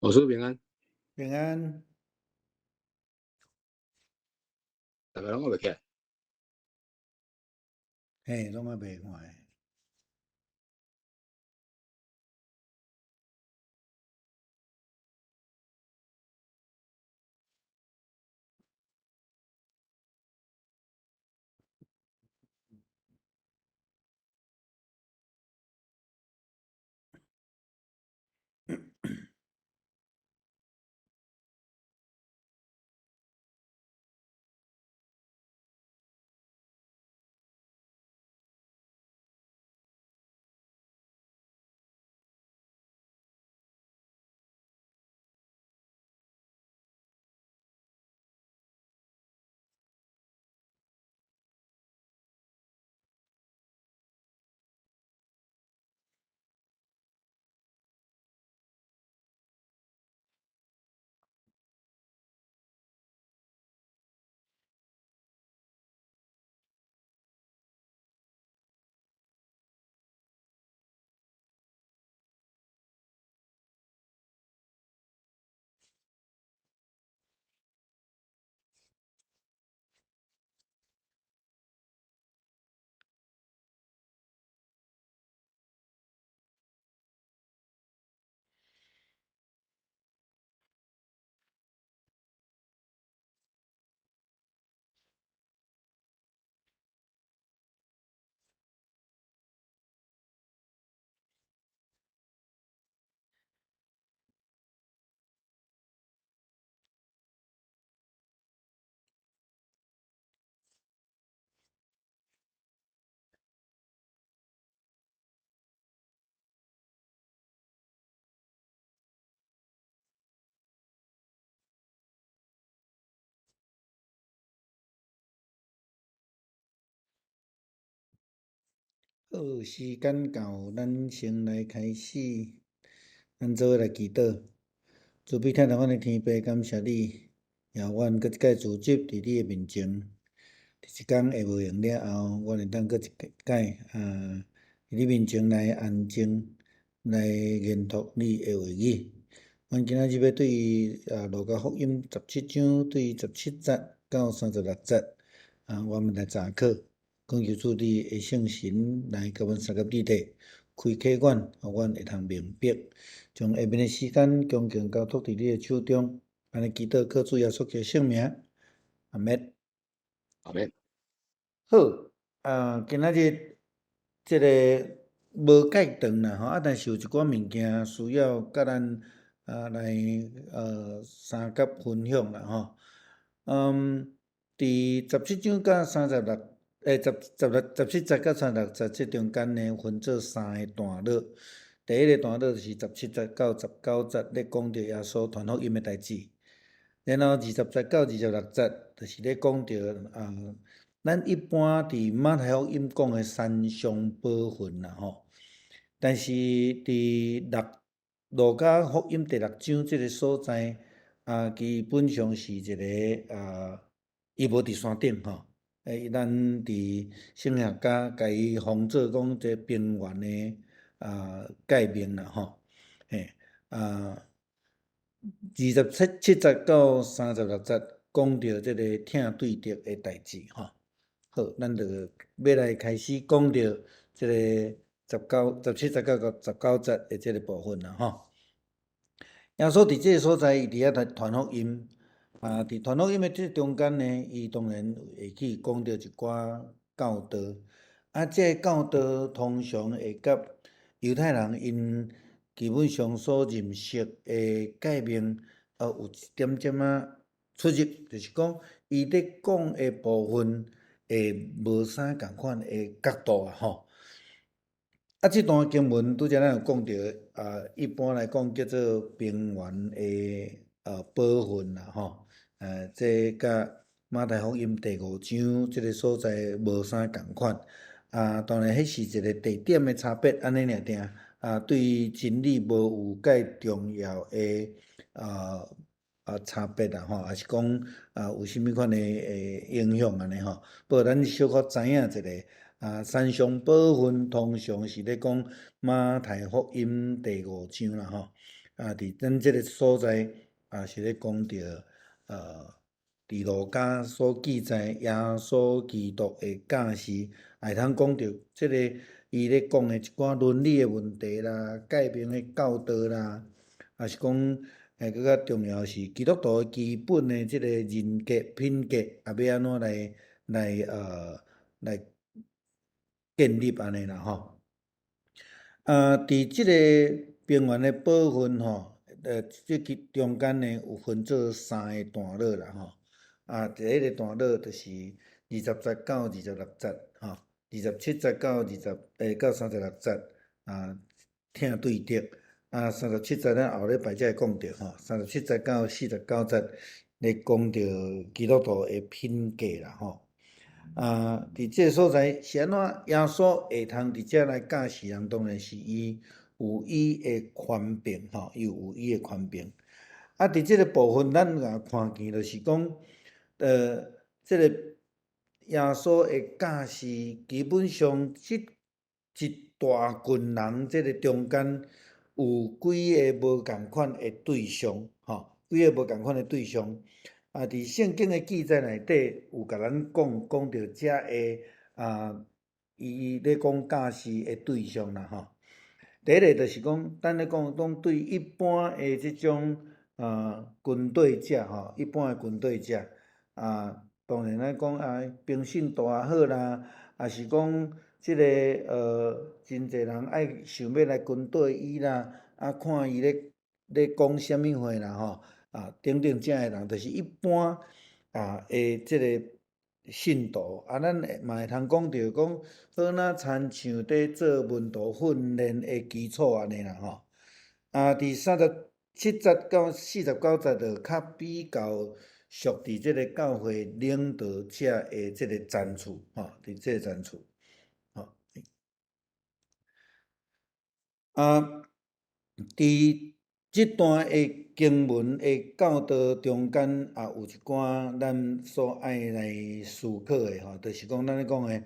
我是平安，平安，大家拢我袂起来。嘿，拢还袂看诶。好，时间到，咱先来开始，咱做伙来祈祷。慈悲天堂阮的天父，感谢你，也阮搁一届聚集伫你的面前。一天下晡用了后，阮会当搁一届伫你面前来安静，来研读你的话语。阮今仔日要对于路加福音17章对17节到36节，我们来查考。恳求主你的圣神来甲阮三合一体，开启阮，互阮会通明白，将下面的时间恭敬交托伫你的手中。安尼祈祷，靠主耶稣基督圣名，阿免。后面好，今仔日即个无介长啦吼，但是有一寡物件需要甲咱来三甲分享啦吼。伫17章甲36，17节甲36节即中间呢，分做三个段落。第一个段落是17节到19节，咧讲着耶稣传福音的代志。然后20节到26节，就是咧讲着咱一般伫马太福音讲的山上宝训啦吼。但是伫路加福音第6章即个所在，基本上是一个伊无伫山顶吼，咱伫圣经家甲伊封做讲即平原的界面啦吼，嘿27节到36节讲着即个听对着的代志吼。好，咱就要来开始讲着即个17节到19节的即个部分啦吼。耶稣伫即个所在，伊伫遐传福音，伫传福音的即中间呢，伊当然会去讲着一寡教导，即个教导通常会甲犹太人因基本上所认识的界面，有一点点出入，就是讲伊咧讲的部分会无啥共款的角度吼。即段经文拄则咱有讲着，一般来讲叫做平原的宝训啦吼，这甲马太福音第5章即个所在无啥共款，当然迄是一个地点的差别，安尼尔定，对于真理无有介重要的差别啦吼，也是讲有啥物款的影响安尼吼，不过咱小可知影一下。山上宝训通常是咧讲马太福音第5章啦吼，伫咱即个所在是咧讲着伫路加所记载耶稣基督的教示，会通讲着即个伊咧讲的一寡伦理的问题啦、改变的教导啦，也是讲更较重要是基督徒的基本的即个人格品格，也要安怎来建立安尼啦吼。伫即个平原的部分吼，即其中间呢有分做3个段落啦吼。第一个段落就是20节到26节吼，27节到36节听对得37节咱后礼拜才会讲着吼，37节到49节咧讲着基督徒的品格啦吼。伫即个所在是安怎耶稣会通伫遮来教示人，当然是伊有伊的权柄吼，伊有伊的权柄。伫即个部分，咱若看见就是讲，即个耶稣的教示，基本上一大群人，即个中间有几个无共款的对象吼，几个无共款的对象。伫圣经的记载内底有甲咱讲着遮的伊咧讲教示的对象啦吼。第一个就是讲，咱咧讲对一般的即种军队者吼，一般的军队者当然咱讲兵信度也好啦，也是讲即个真侪人爱想要来军队伊啦，看伊咧讲啥物话啦吼。等等遮的人，就是一般的即个信徒咱嘛会通讲着讲，好若亲像伫做门徒训练的基础安尼啦吼。伫37节到49节就较比较属伫即个教会领导者的即个赞处吼，伫即个赞处吼。伫即段的经文的教导中间有一寡咱所爱来思考的吼，就是讲咱咧讲的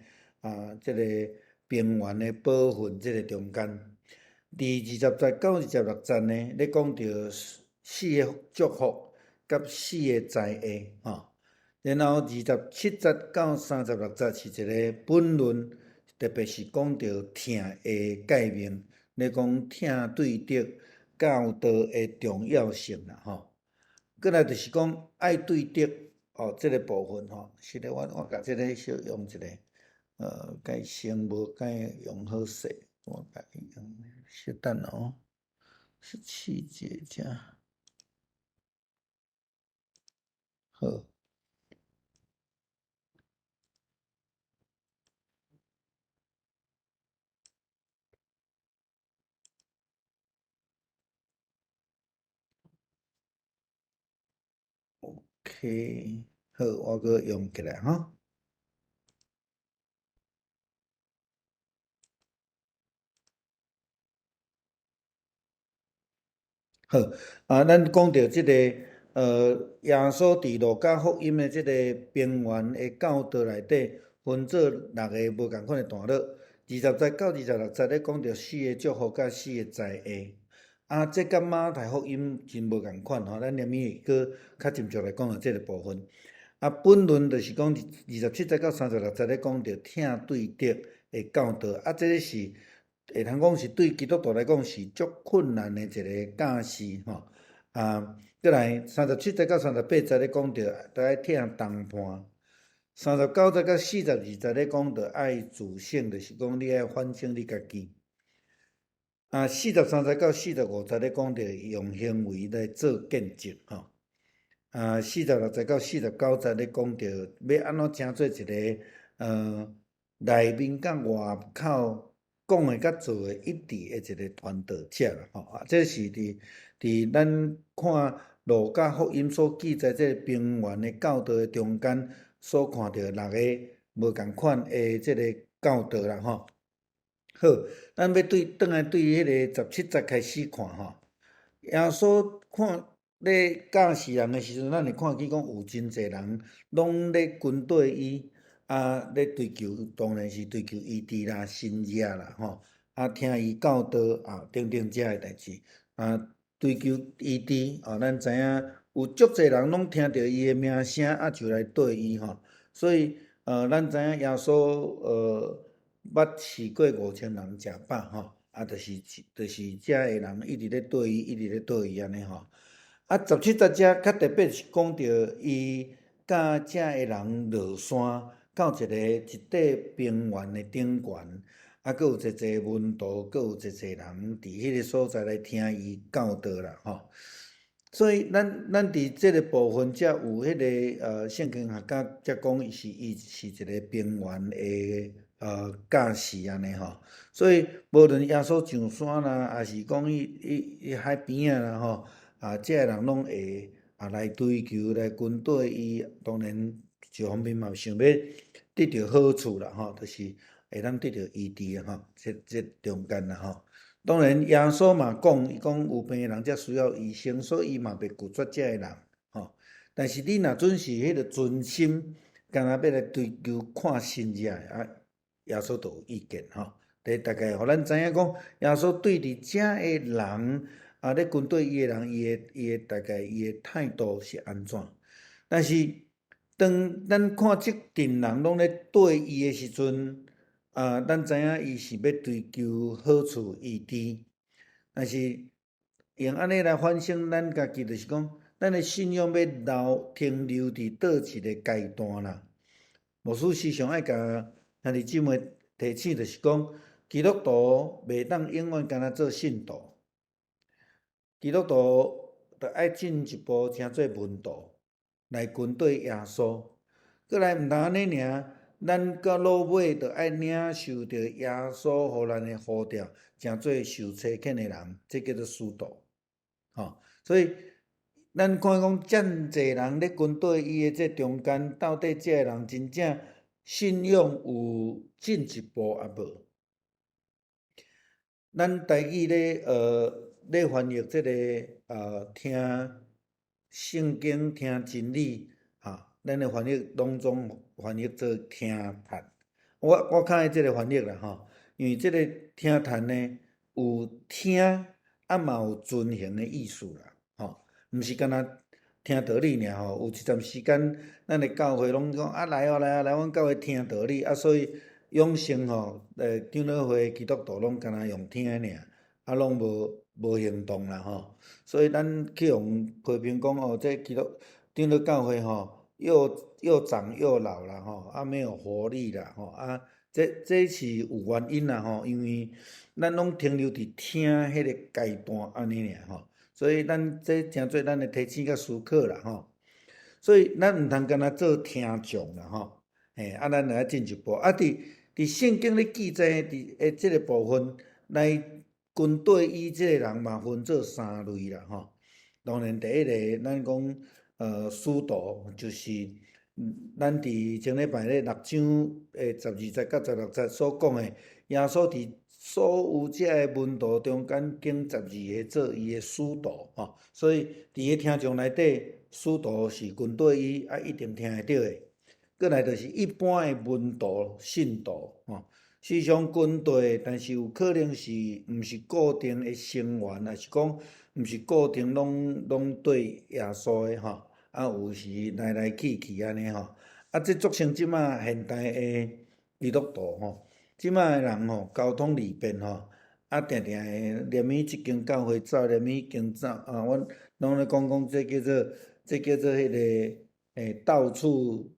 即个平原的部分即个中间，伫20节到26节呢，咧讲着4个祝福甲4个灾厄吼。然后27节到36节是一个本论，特别是讲着听的界面，咧讲听对得教导的重要性啦吼。过来就是讲爱对得即个部分吼。是咧，我甲即个小用一下，该先无该用好势，我甲伊用稍等哦，17节遮好。OK， 好，我搁用起来吼。好，咱讲到即个耶稣伫路加福音的即个平原的教导内底，分做6个无共款的段落。20节到26节咧讲到4个祝福甲4个灾厄。这甲马太福音真无共款吼，咱念伊搁较斟酌来讲到即个部分。本论就是讲27节到36节咧讲到听对得的教导，这个是会通讲是对基督徒来讲是足困难的一个教示吼。再来37节到38节咧讲到都爱听同伴。39节到42节咧讲到爱自省，就是讲你爱反省你家己。43节到45节咧讲到用行为来做见证吼。46节到49节咧讲到要安怎成做一个内面甲外口讲的甲做的一致的一个传道者啦吼。这是伫咱看路加福音所记载这个平原的教导的中间所看到6个无共款的这个教导啦吼。好，咱要转来对迄个17节开始看吼。耶稣看咧教示人的时阵，咱会看见讲有真侪人拢咧跟对伊，咧追求，当然是追求医治啦、新约啦吼，听伊教导等等遮的代志。追求医治咱知影有足侪人拢听着伊的名声就来对伊所以咱知影耶稣捌饲过5000人食饱就是遮个人一直咧对伊，一直咧对伊安尼17、18节较特别是讲着伊甲遮个人落山，到一块平原的顶悬，佫有侪侪门徒，佫有侪侪人伫迄个所在来听伊教导啦所以咱伫即个部分才有迄个圣经学家才讲伊是一个平原的教士安尼所以无论耶稣上山啦，还是讲伊海边啦遮个人拢会来追求来跟对伊，当然一方面嘛想要得到好处啦就是会当得到医治这中间啦当然耶稣嘛讲，伊讲有病的人才需要医生，所以伊嘛袂拒绝遮个人但是你若准是迄个存心，干那要来追求看新者耶稣就有意见大概互咱知影讲，耶稣对伫遮个人咧跟对伊个人，伊的大概伊的态度是安怎？但是当咱看即群人拢咧对伊的时阵，咱知影伊是要追求好处医治，但是用安尼来反省咱家己，就是讲，咱的信仰要停留伫倒一个阶段啦。牧师时常爱甲兄弟姊妹提醒，就是讲，基督徒袂当永远干那做信徒，基督徒着爱进一步成做门徒，来跟对耶稣。过来毋通安尼尔，咱到落尾着爱领受着耶稣互咱的呼召，成做受差遣的人，这叫做使徒所以咱看讲，遮侪人咧跟对伊的这中间，到底这个人真正信仰有进一步啊无？咱台语咧翻译这个听圣经听真理咱的翻译拢总翻译做听谈。我较爱这个翻译啦因为这个听谈呢有听嘛有遵行的意思啦毋是干那听道理尔有一段时间咱的教会拢讲来来阮教会听道理所以永生长老会基督徒拢干那用听尔拢无行动啦所以咱去用批评讲这基督长老教会又长又老啦没有活力啦这是有原因啦因为咱拢停留伫听迄个阶段安尼尔所以咱这诚做咱的提醒甲思考啦所以咱毋通干那做听众啦咱来进一步伫圣经咧记载伫即个部分来跟对伊即个人嘛分做3类啦当然第一个咱讲使徒就是咱伫前礼拜咧6章12节到16节所讲的，耶稣伫所有遮个门徒中间拣12个做伊的使徒所以伫个听众内底，使徒是跟对伊一定听会到的。过来就是一般的门徒信徒时常跟对，但是有可能是毋是固定的成员，还是讲毋是固定拢对耶稣的有时来去安尼这造成即马现代的基督徒即马的人交通利便定定的连伊即间教会走，连伊迄间走阮拢咧讲这叫做迄个到处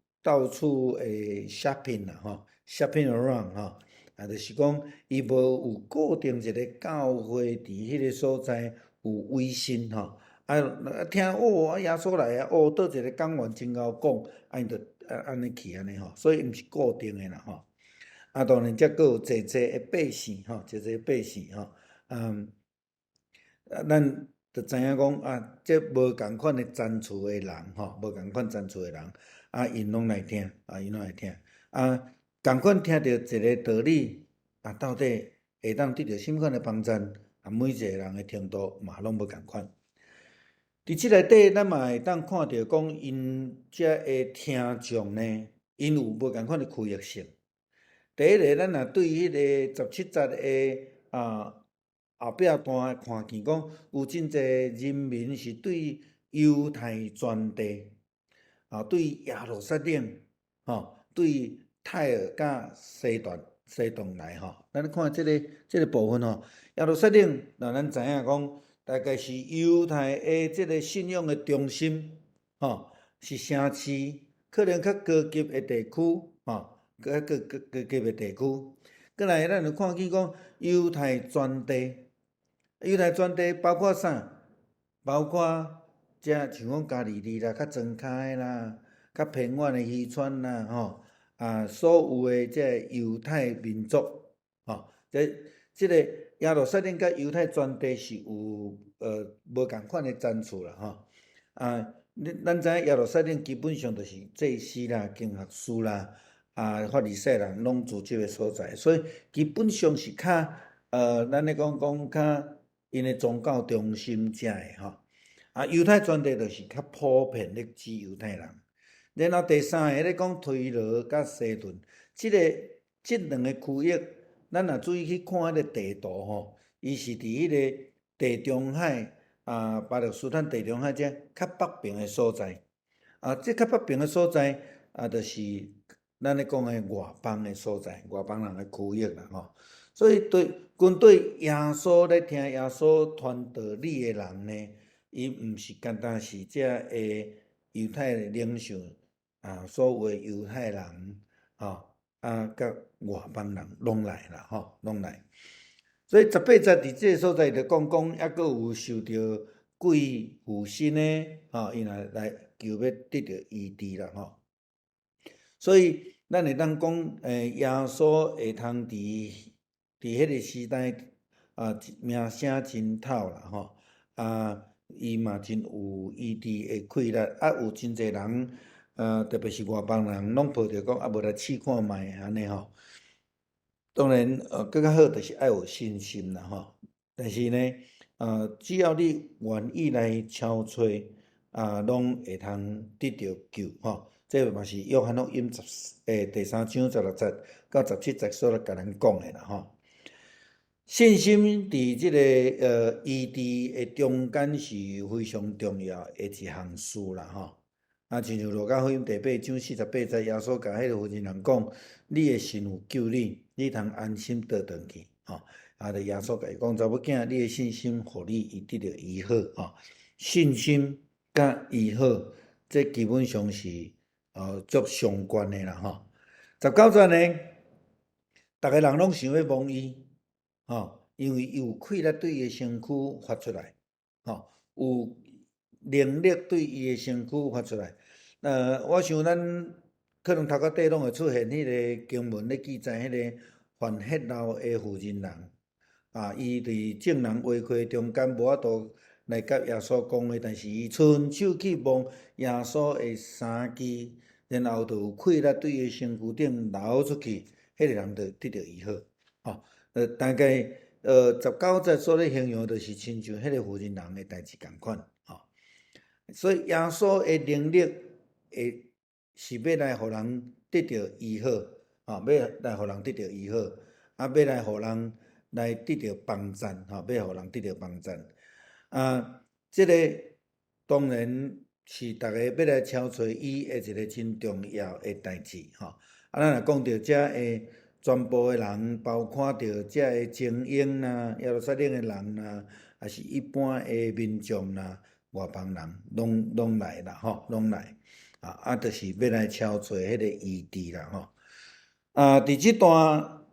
shopping 啦shopping around就是讲伊无有固定一个教会伫迄个所在有威信听耶稣来倒一个讲员真够讲因着安尼去安尼所以毋是固定的啦当然则佫有济的百姓济百姓咱着知影讲这无共款的赞助的人无共款赞助的人因拢来听因拢来听共款听到一个道理到底会当得到什么款的帮助每一个人的程度嘛拢无共款。伫即内底，咱嘛会当看到讲，因遮个听众呢，因有无共款的区域性。第一个，咱若对迄个17节的后壁段看见讲有真侪人民是对犹太全地，对耶路撒冷，对泰尔甲西顿来咱看即个部分耶路撒冷，咱知影讲大概是犹太的即个信仰的中心，是城市，可能较高级的地区，较高级的地区。过来，咱就看见讲犹太全地，犹太全地包括啥？包括遮像讲加利利啦、较庄脚的啦、较偏远的渔村啦，所有的这犹太民族，即个耶路撒冷甲犹太全地是有无共款的赞处啦，咱知影耶路撒冷基本上就是祭司啦、经学士啦、法利赛人拢住即个所在，所以基本上是较咱咧讲较因的宗教中心遮的犹太全地就是较普遍咧指犹太人。然后第三个咧讲推罗甲西顿，即两个区域，咱若注意去看迄个地图伊是伫迄个地中海巴勒斯坦地中海遮较北边的所在。即较北边的所在就是咱咧讲的外邦的所在，外邦人的区域啦所以军队耶稣咧听耶稣传道理的人呢，伊毋是单单是遮的犹太领袖所有的犹太人甲外邦人拢来啦拢来。所以18节伫即个所在就讲抑阁有受到鬼附身的伊若来求要得到医治啦所以咱会当讲耶稣会通伫迄个时代名声真透啦伊嘛真有医治的气力有真侪人特别是外邦人拢抱着讲无来试看觅安尼当然更较好就是爱有信心啦但是呢只要你愿意来敲吹拢会通得到救这嘛是约翰福音第3章16节到17节所甲咱讲的啦信心伫即个医治的中间是非常重要的一项事啦像路加福音第8章48节，耶稣甲迄个妇人人讲：“你的信有救你，你通安心倒转去。”就耶稣甲伊讲：“查某囝，你的信心，互你伊得到医好。”信心甲医好，这基本上是足相关的啦19节呢，逐个人拢想要蒙伊因为伊有气力对伊的身躯发出来有能力对伊的身躯发出来。我想咱可能头壳底拢会出现迄个经文咧记载，迄个犯血漏的妇人人伊伫众人话会中间无法度来甲耶稣讲话，但是伊伸手去摸耶稣的衫裾，然后就有气力对伊身躯顶流出去，迄个人就得到医好大概19节所咧形容就是亲像迄个妇人人的代志共款所以耶稣的能力是要来互人得到医好要来互人得到医好要来互人来得到帮赞要互人得到帮赞这个当然是逐个要来敲找伊的一个真重要的代志咱若讲到遮的全部的人，包括着遮的精英啦、耶路撒冷的人啦，还是一般的民众啦、外邦人，拢来啦拢来就是要来敲找迄个医治啦伫即段，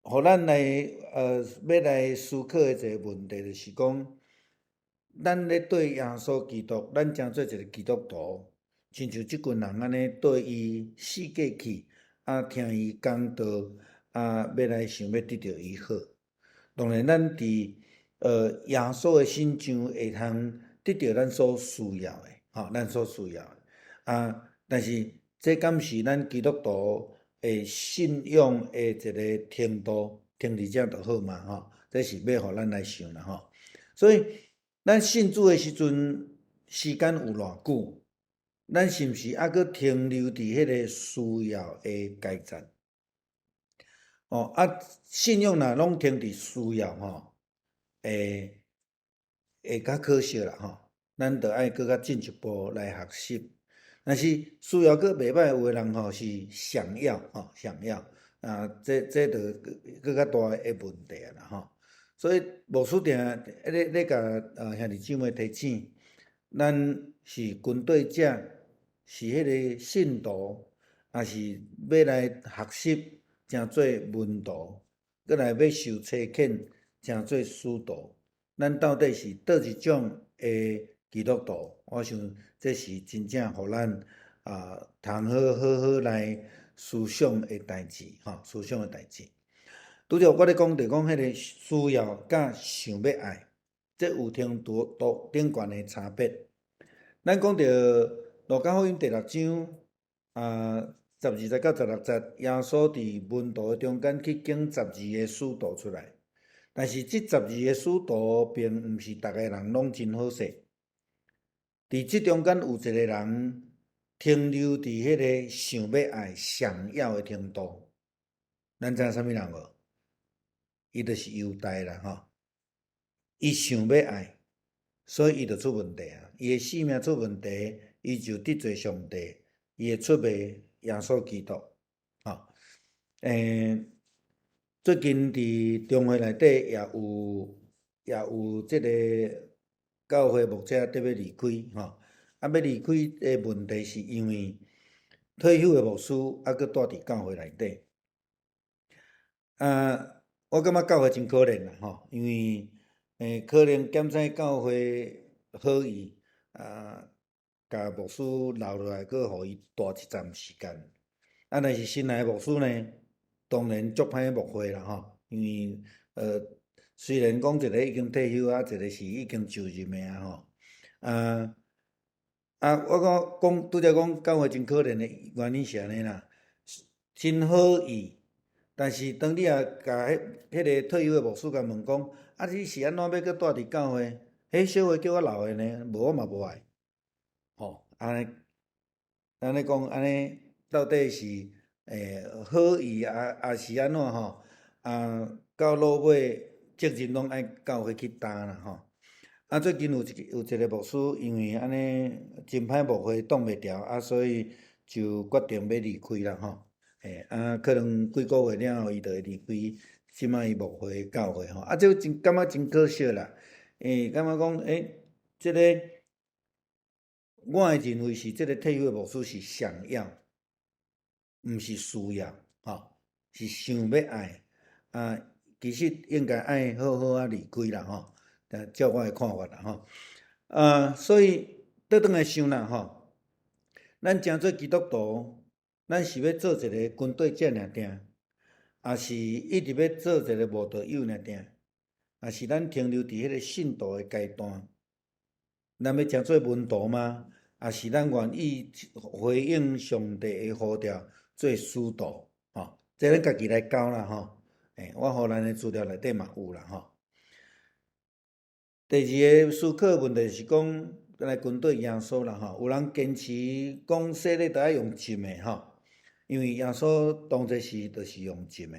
互咱来要来思考的一个问题，就是讲，咱咧对耶稣基督，咱诚做一个基督徒，亲像即群人安尼对伊死过去。听伊讲道要来想要得到伊好。当然，咱伫耶稣的身上会通得到咱所需要的，咱所需要的但是这敢是咱基督徒的信仰的一个程度，停伫遮就好嘛这是要互咱来想啦所以，咱信主的时阵，时间有偌久？咱是毋是还阁停留伫迄个需要的阶段？信仰若拢停伫需要会较可惜啦吼，咱着爱搁较进一步来学习。但是需要搁袂歹，有诶人吼是想要吼，想要啊，这着搁较大诶问题啦吼。所以牧师定咧甲兄弟姊妹提醒，咱是军队者，是迄个信徒，也是要来学习，诚做门徒，搁来要受差遣，诚做使徒。咱到底是倒一种诶基督徒？我想这是真正互咱通好来思想诶代志吼，思想诶代志。拄着我咧讲，着讲迄个需要甲想要爱，这有程度顶悬诶差别。咱讲着路加福音第6章12节到16节，耶稣伫门徒诶中间去拣12个使徒出来。但是这12个使徒并毋是逐个人拢真好势，伫即中间有一个人停留伫迄个想要爱、想要的程度。咱知影啥物人无？伊就是犹大啦吼。伊想要爱，所以伊就出问题啊！伊的性命出问题，伊就得罪上帝，伊会出卖耶稣基督。吼，最近伫中会内底也有即个教会牧者得要离开吼，要离开的问题是因为退休的牧师还佫住伫教会内底。我感觉教会真可怜啦吼，因为可能检查教会好意甲牧师留落来，佫互伊住一阵时间。但是新来的牧师呢，当然足歹牧会啦吼，因为虽然讲一个已经退休一个是已经就任的吼，我讲拄则讲教会真可怜的原因是安尼啦，真好意，但是当你甲迄个退休的牧师甲问讲，你是安怎要搁住伫教会？迄小话叫我留的呢，无我嘛无爱，吼，安尼讲安尼到底是好意也是安怎吼？到落尾责任拢爱教会去担啦吼。最近有一个牧师，因为安尼真歹牧会挡袂牢所以就决定要离开啦吼。可能几个月了后，伊就会离开即摆伊牧会教会吼。这真感觉真可惜啦。感觉讲即个我诶认为是即个退休诶牧师是想要，毋是需要吼，是想要爱其实应该爱好好离开啦吼。照我诶看法啦吼，所以倒转来想啦吼，咱诚做基督徒，咱是要做一个军队者尔定，也是一直要做一个慕道友尔定，也是咱停留伫迄个信徒诶阶段，咱要诚做门徒吗？也是咱愿意回应上帝诶呼召做使徒吼，这咱家己来教啦吼。我互咱诶资料内底嘛有啦吼。第二个思考问题是讲，来军队耶稣啦吼，有人坚持讲洗礼着爱用浸的吼，因为耶稣当这时就是用浸的。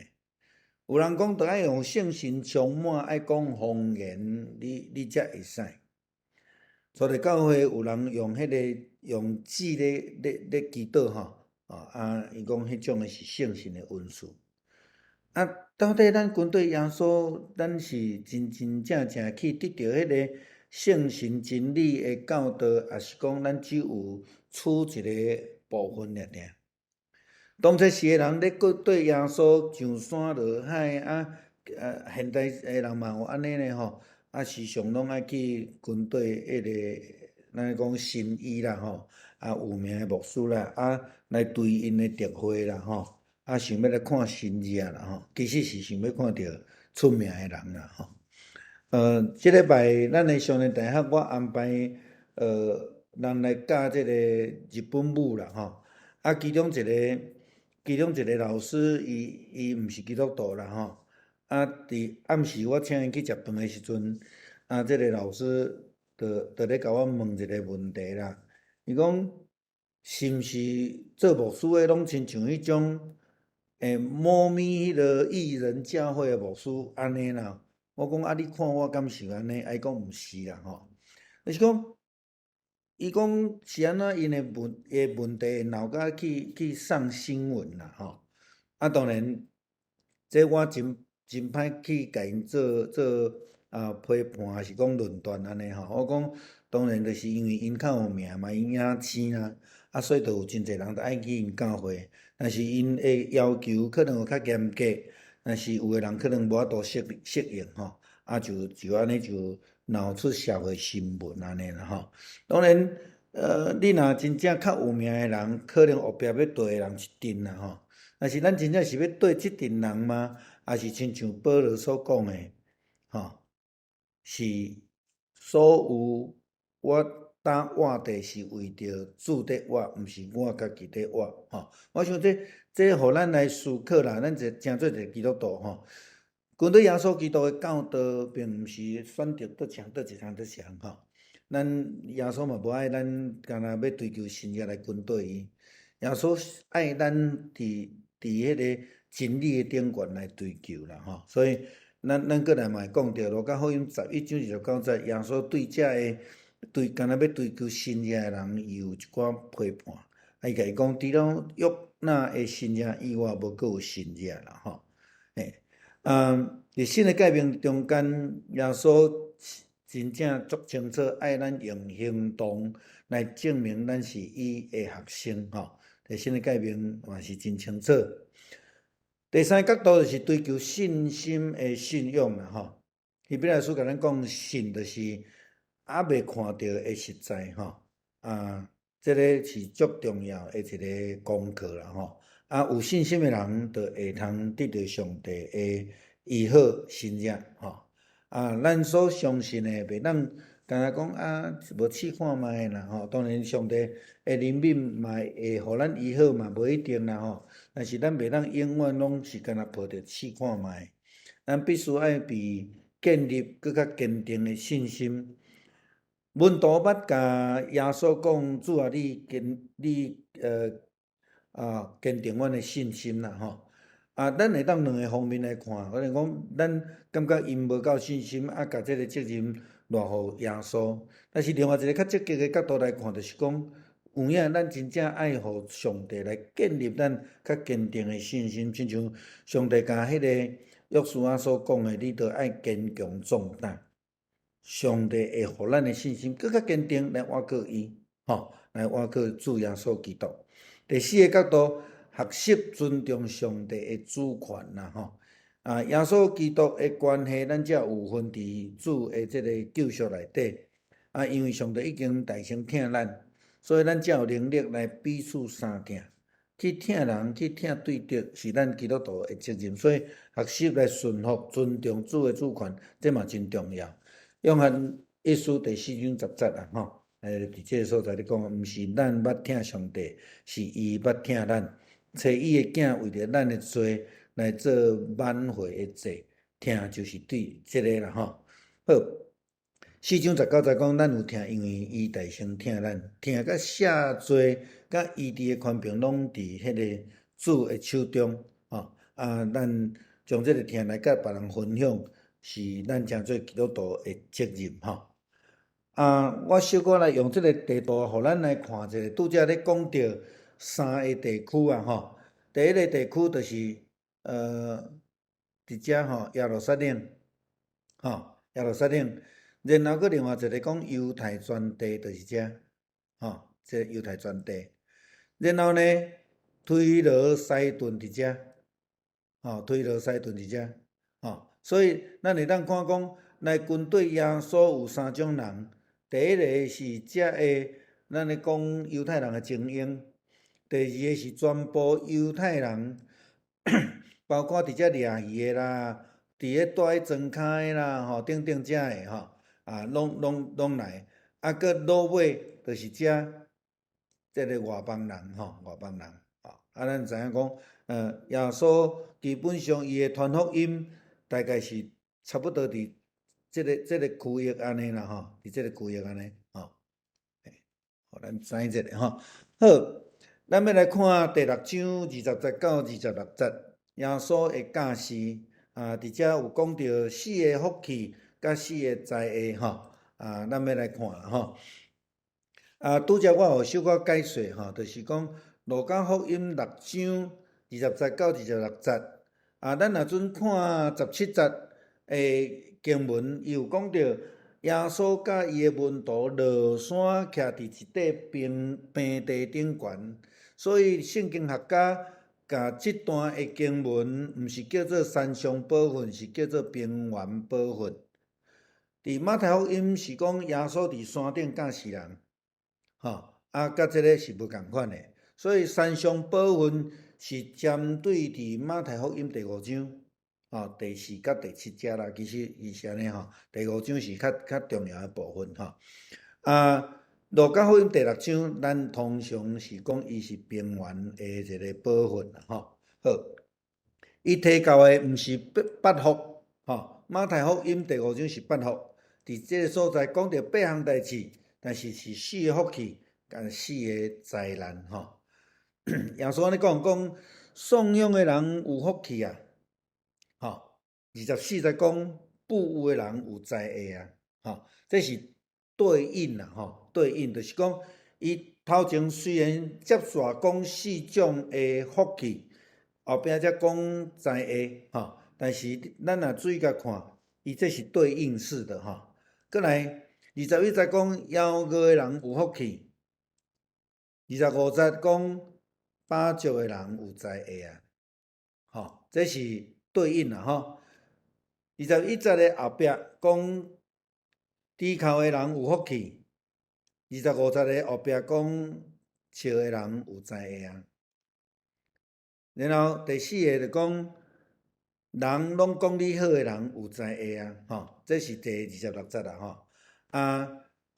有人讲着爱用圣神充满，爱讲方言，你才会使。所以教会有人用迄个用纸咧祈祷吼，伊讲迄种的是圣神的恩赐。到底咱军队耶稣，咱是真正去得到迄个圣神真理的教导，还是讲咱只有取一个部分尔尔？当初时的人咧对耶稣上山落海现代的人嘛有安尼呢吼，时常拢爱去军队迄个咱讲神医啦吼，有名的牧师啦，来对因的特会啦吼。想要来看新字啦吼，其实是想要看到出名的人啦吼。即礼拜咱的少年大学，我安排人来教即个日本舞啦吼。其中一个老师，伊毋是基督徒啦吼。伫暗时我请伊去食饭的时阵，即个老师就咧甲我问一个问题啦。伊讲是毋是做牧师的拢亲像迄种？摩咪迄个艺人教会的牧师安尼啦，我讲啊，你看我敢是安尼？伊讲毋是啦吼，就是讲，伊讲是安怎因诶问题会闹甲去送新闻啦吼。啊，当然，这我真歹去甲因做批判，还是讲论断安尼吼。我讲当然就是因为因较有名嘛，因影星啊，啊，所以就有真侪人爱去因教会。但是因诶要求可能有较严格，但是有诶人可能无法度适应吼，啊就安尼就闹出社会新闻安尼啦吼。当然，你若真正较有名诶人，可能后壁要对诶人一阵啦吼。但是咱真正是要对即阵人吗？还是亲像保罗所讲诶，吼，是所有我打活地是为着主在活，毋是我家己在活吼。我想这互咱来思考啦，咱诚做一个基督徒吼，跟对耶稣基督诶教导，并毋是选择倒强倒一项倒一项吼。咱耶稣嘛无爱咱干若要追求神业来跟对伊，耶稣爱咱伫迄个真理诶顶悬来追求啦吼。所以咱过来嘛会讲着，路加福音11章29节，耶稣对遮个干若要追求神业诶人，伊有一寡批判。伊甲伊讲，除了约纳诶神业以外，无阁有神业啦吼。嘿，伫新诶诫命中间，耶稣真正足清楚，爱咱用行动来证明咱是伊诶学生吼。伫新诶诫命嘛是真清楚。第三个角度就是追求信心诶信仰啦吼。希伯来书甲咱讲，信就是还未看到诶实在吼。这个是足重要诶一个功课啦吼。有信心诶人，就会通得到上帝诶医好神业吼。咱所相信诶，袂当干若讲无试看觅啦吼。当然，上帝诶怜悯嘛会互咱医好嘛，无一定啦吼。但是咱袂当永远拢是干若抱着试看觅，咱必须爱比建立搁较坚定诶信心。门徒捌甲耶稣讲：主啊，你坚定阮诶信心啦吼。咱会当两个方面来看，可能讲咱感觉因无够信心，甲即个责任赖互耶稣。但是另外一个较积极诶角度来看，就是讲有影咱真正爱互上帝来建立咱较坚定诶信心，亲像上帝甲迄个约书亚所讲诶，你着爱坚强壮胆。上帝会互咱诶信心更较坚定，来倚靠伊吼，来倚靠主耶稣基督。第四个角度，学习尊重上帝诶主权啦吼。耶稣基督诶关系，咱才有份伫主诶即个救赎内底。因为上帝已经大声疼咱，所以咱才有能力来彼此相疼。去疼人，去疼对敌，是咱基督徒诶责任。所以学习来顺服、尊重主诶主权，这嘛真重要。约翰一书第4章10节啦吼，伫即个所在咧讲，毋是咱捌疼上帝，是伊捌疼咱，找伊诶囝为着咱诶罪来做挽回诶祭，疼就是对即个啦吼。好，4章19节讲，咱有疼，因为伊大声疼咱，疼甲赦罪甲医治诶权柄拢伫迄个主诶手中吼。咱将即个疼来甲别人分享。是咱诚做基督徒诶责任吼。我小可来用即个地图，互咱来看者，拄则咧讲到3个地区吼。第一个地区就是伫遮吼耶路撒冷吼，耶路撒冷。然后佫另外一个讲犹太全地，就是遮吼，即犹太全地。然后呢，推罗西顿伫遮吼，推罗西顿伫遮吼。所以，咱会当看讲，来军队耶稣有3种人。第一个是遮个，咱咧讲犹太人诶精英；第二个是全部犹太人，包括伫遮掠鱼诶啦，伫咧住咧庄骹诶啦，吼，等等遮诶吼，拢来。佫落尾就是遮即个外邦人吼，外邦人吼。咱知影讲，耶稣基本上伊诶传福音。大概是差不多伫即个区域安尼啦吼，伫即个区域安尼吼，互咱知影一下吼。好，咱要来看第6章20节到26节，耶稣诶教示伫遮有讲到四个福气甲四个灾厄吼，咱要来看啦吼。拄则我有小可解说吼，就是讲路加福音6章20节到26节，咱若准看17节诶经文，伊有讲到耶稣甲伊诶门徒落山徛伫一块平地顶悬，所以圣经学家甲即段诶经文，毋是叫做山上宝训，是叫做平原宝训。伫马太福音是讲耶稣伫山顶教世人。甲即个是无共款诶，所以山上宝训是针对伫马太福音第5章，第4甲第7节啦，其实是安尼吼，第5章是较重要诶部分吼。路加福音第6章，咱通常是讲伊是平原诶一个宝训啦吼。好，伊提到诶毋是八福马太福音第5章是八福，伫即个所在讲到8项代志。但是是4个福气，甲4个灾难吼。耶稣安尼讲，送养的人有福气啊，24节讲富有的人有灾厄啊，这是对应啦对应就是讲，伊头前虽然接续讲4种的福气，后壁才讲灾厄但是咱若注意甲看，伊这是对应式的过来。21节讲夭饿的人有福气，25节讲饱足的人有灾厄这是对应啦21节的后壁讲低头的人有福气，25节的后壁讲笑的人有灾厄然后第4个就讲人拢讲你好的人有灾厄这是第26节啦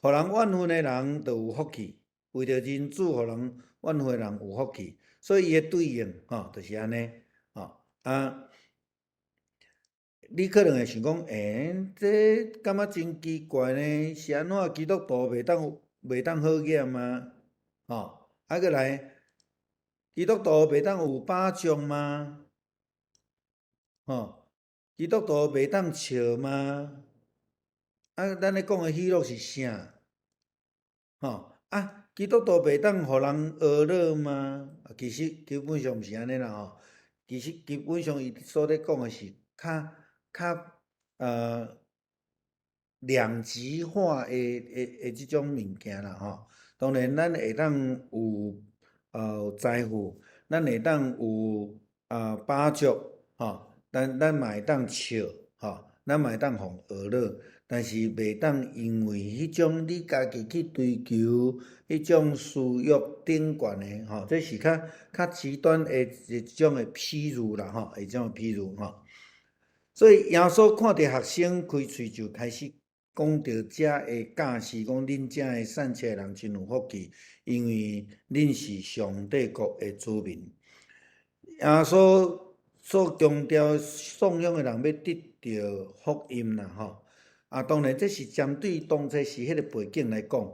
互人怨恨的人就有福气，为着人主互人怨恨的人有福气，所以伊的对应就是安尼你可能会想讲，这感觉真奇怪呢？是安怎基督徒袂当好业吗？过来，基督徒袂当有饱足吗？基督徒袂当笑吗？咱咧讲的喜乐是啥？基督徒袂当互人娱乐吗？其实基本上毋是安尼啦其实基本上伊所咧讲的是较两极化的即种物件啦当然咱会当有财富，咱会当有饱足咱嘛会当笑咱嘛会当互娱乐。但是袂当因为迄种你家己去追求迄种私欲顶悬的这是较极端的一种的譬喻啦一种的譬喻所以耶稣看到学生开喙就开始讲到遮的教示，讲恁遮的善车人真有福气，因为恁是上帝国的子民。耶稣所强调送养的人要得到福音啦当然，这是针对当初时迄个背景来讲。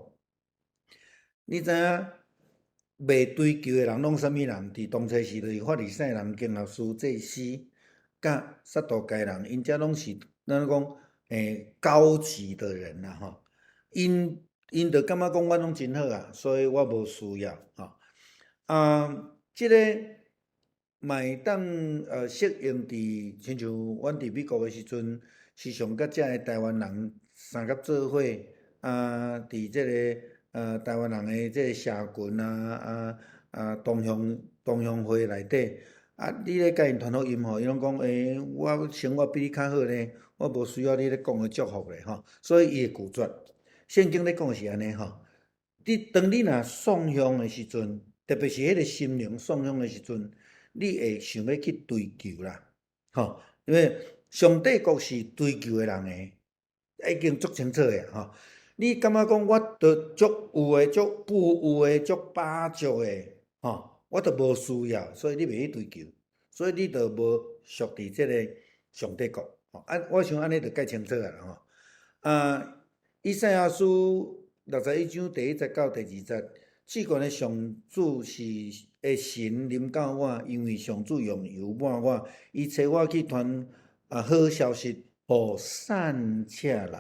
你知影未追求的人拢啥物人？伫当初时就是法利赛人、经学士、祭司，甲撒都该人，因遮拢是咱讲高级的人啦因着感觉讲我拢真好所以我无需要即个嘛会当适用伫，亲像阮伫美国的时阵。时常甲遮个台湾人相甲做伙伫即个台湾人的即个社群同乡会内底你咧甲因传福音伊拢讲我生活比你较好呢，我无需要你咧讲的祝福咧所以伊会拒绝。圣经咧讲是安尼当你若送养的时阵，特别是迄个心灵送养的时阵，你会想要去追求啦因为。上帝国是追求的人已经足清楚的你感觉讲我着足有的、足富有的、足饱足的我着无需要，所以你袂去追求，所以你着无属伫即个上帝国我想安尼着介清楚啦以赛亚书61章第1节到第2节，至悬的上主是神临到我，因为上主用油抹我，伊找我去传好消息互善车人。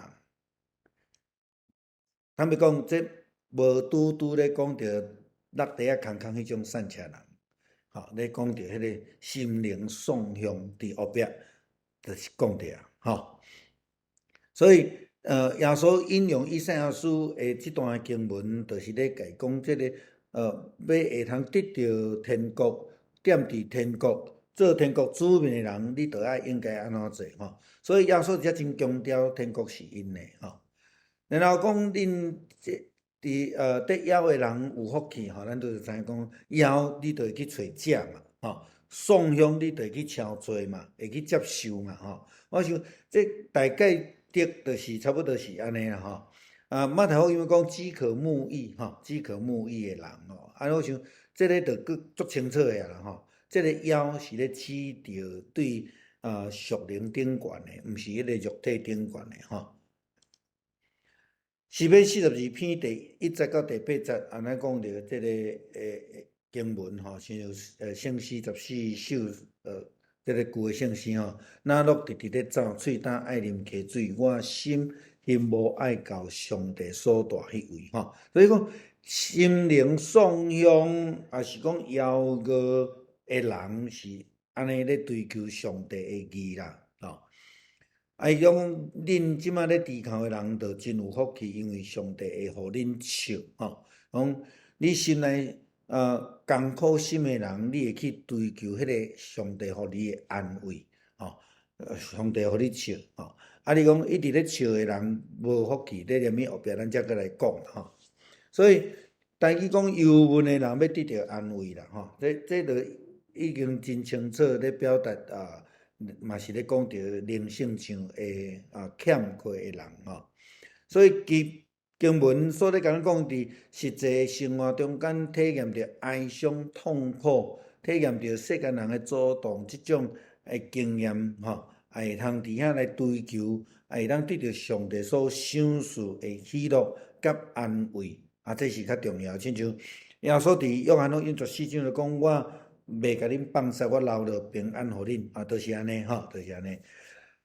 坦白讲，这无拄拄咧讲着落地啊空空迄种善车人，咧讲着迄个心灵颂香伫后壁，就是讲着啊，所以，耶稣引用以赛亚书的即段经文，就是咧甲伊讲，即个要会通得到天国，踮伫天国，做天国子民的人，你着爱应该安怎做所以耶稣才真强调天国是因的然后讲恁得枵的人有福气咱就是知影讲枵，你着会去找食嘛颂香你着会去敲做嘛，会去接受嘛我想这大概的就是差不多是安尼啦马太福音讲饥渴慕义饥渴慕义的人我想这个着佫足清楚的啦这个枵是咧指着对属灵顶悬的，毋是迄个肉体顶悬的诗篇42篇第1节到第8节，安尼讲着即个经文亲像圣诗14首即个旧的圣诗那鹿直直咧走，喙干爱啉溪水，我心因无爱到上帝所住迄位所以讲心灵颂香，也是讲枵餓的人是安尼咧追求上帝的义啦伊讲恁即马咧地球的人，着真有福气，因为上帝会互恁笑讲你心内艰苦心的人，你会去追求迄个上帝互你的安慰上帝互你笑你讲一直咧笑的人无福气，咧念伊后壁咱才过来讲所以台语讲忧闷的人要得到安慰啦这着已经真清楚咧表达嘛是咧讲着灵性上的欠缺的人所以经文所咧甲咱讲伫实际生活中间体验着哀伤痛苦，体验着世间人的阻挡即种的经验会通伫遐来追求，会通得到上帝所赏赐的喜乐甲安慰这是较重要。亲像耶稣伫约翰福音14章就讲我袂甲恁放肆，我留落平安互恁就是安尼就是安尼。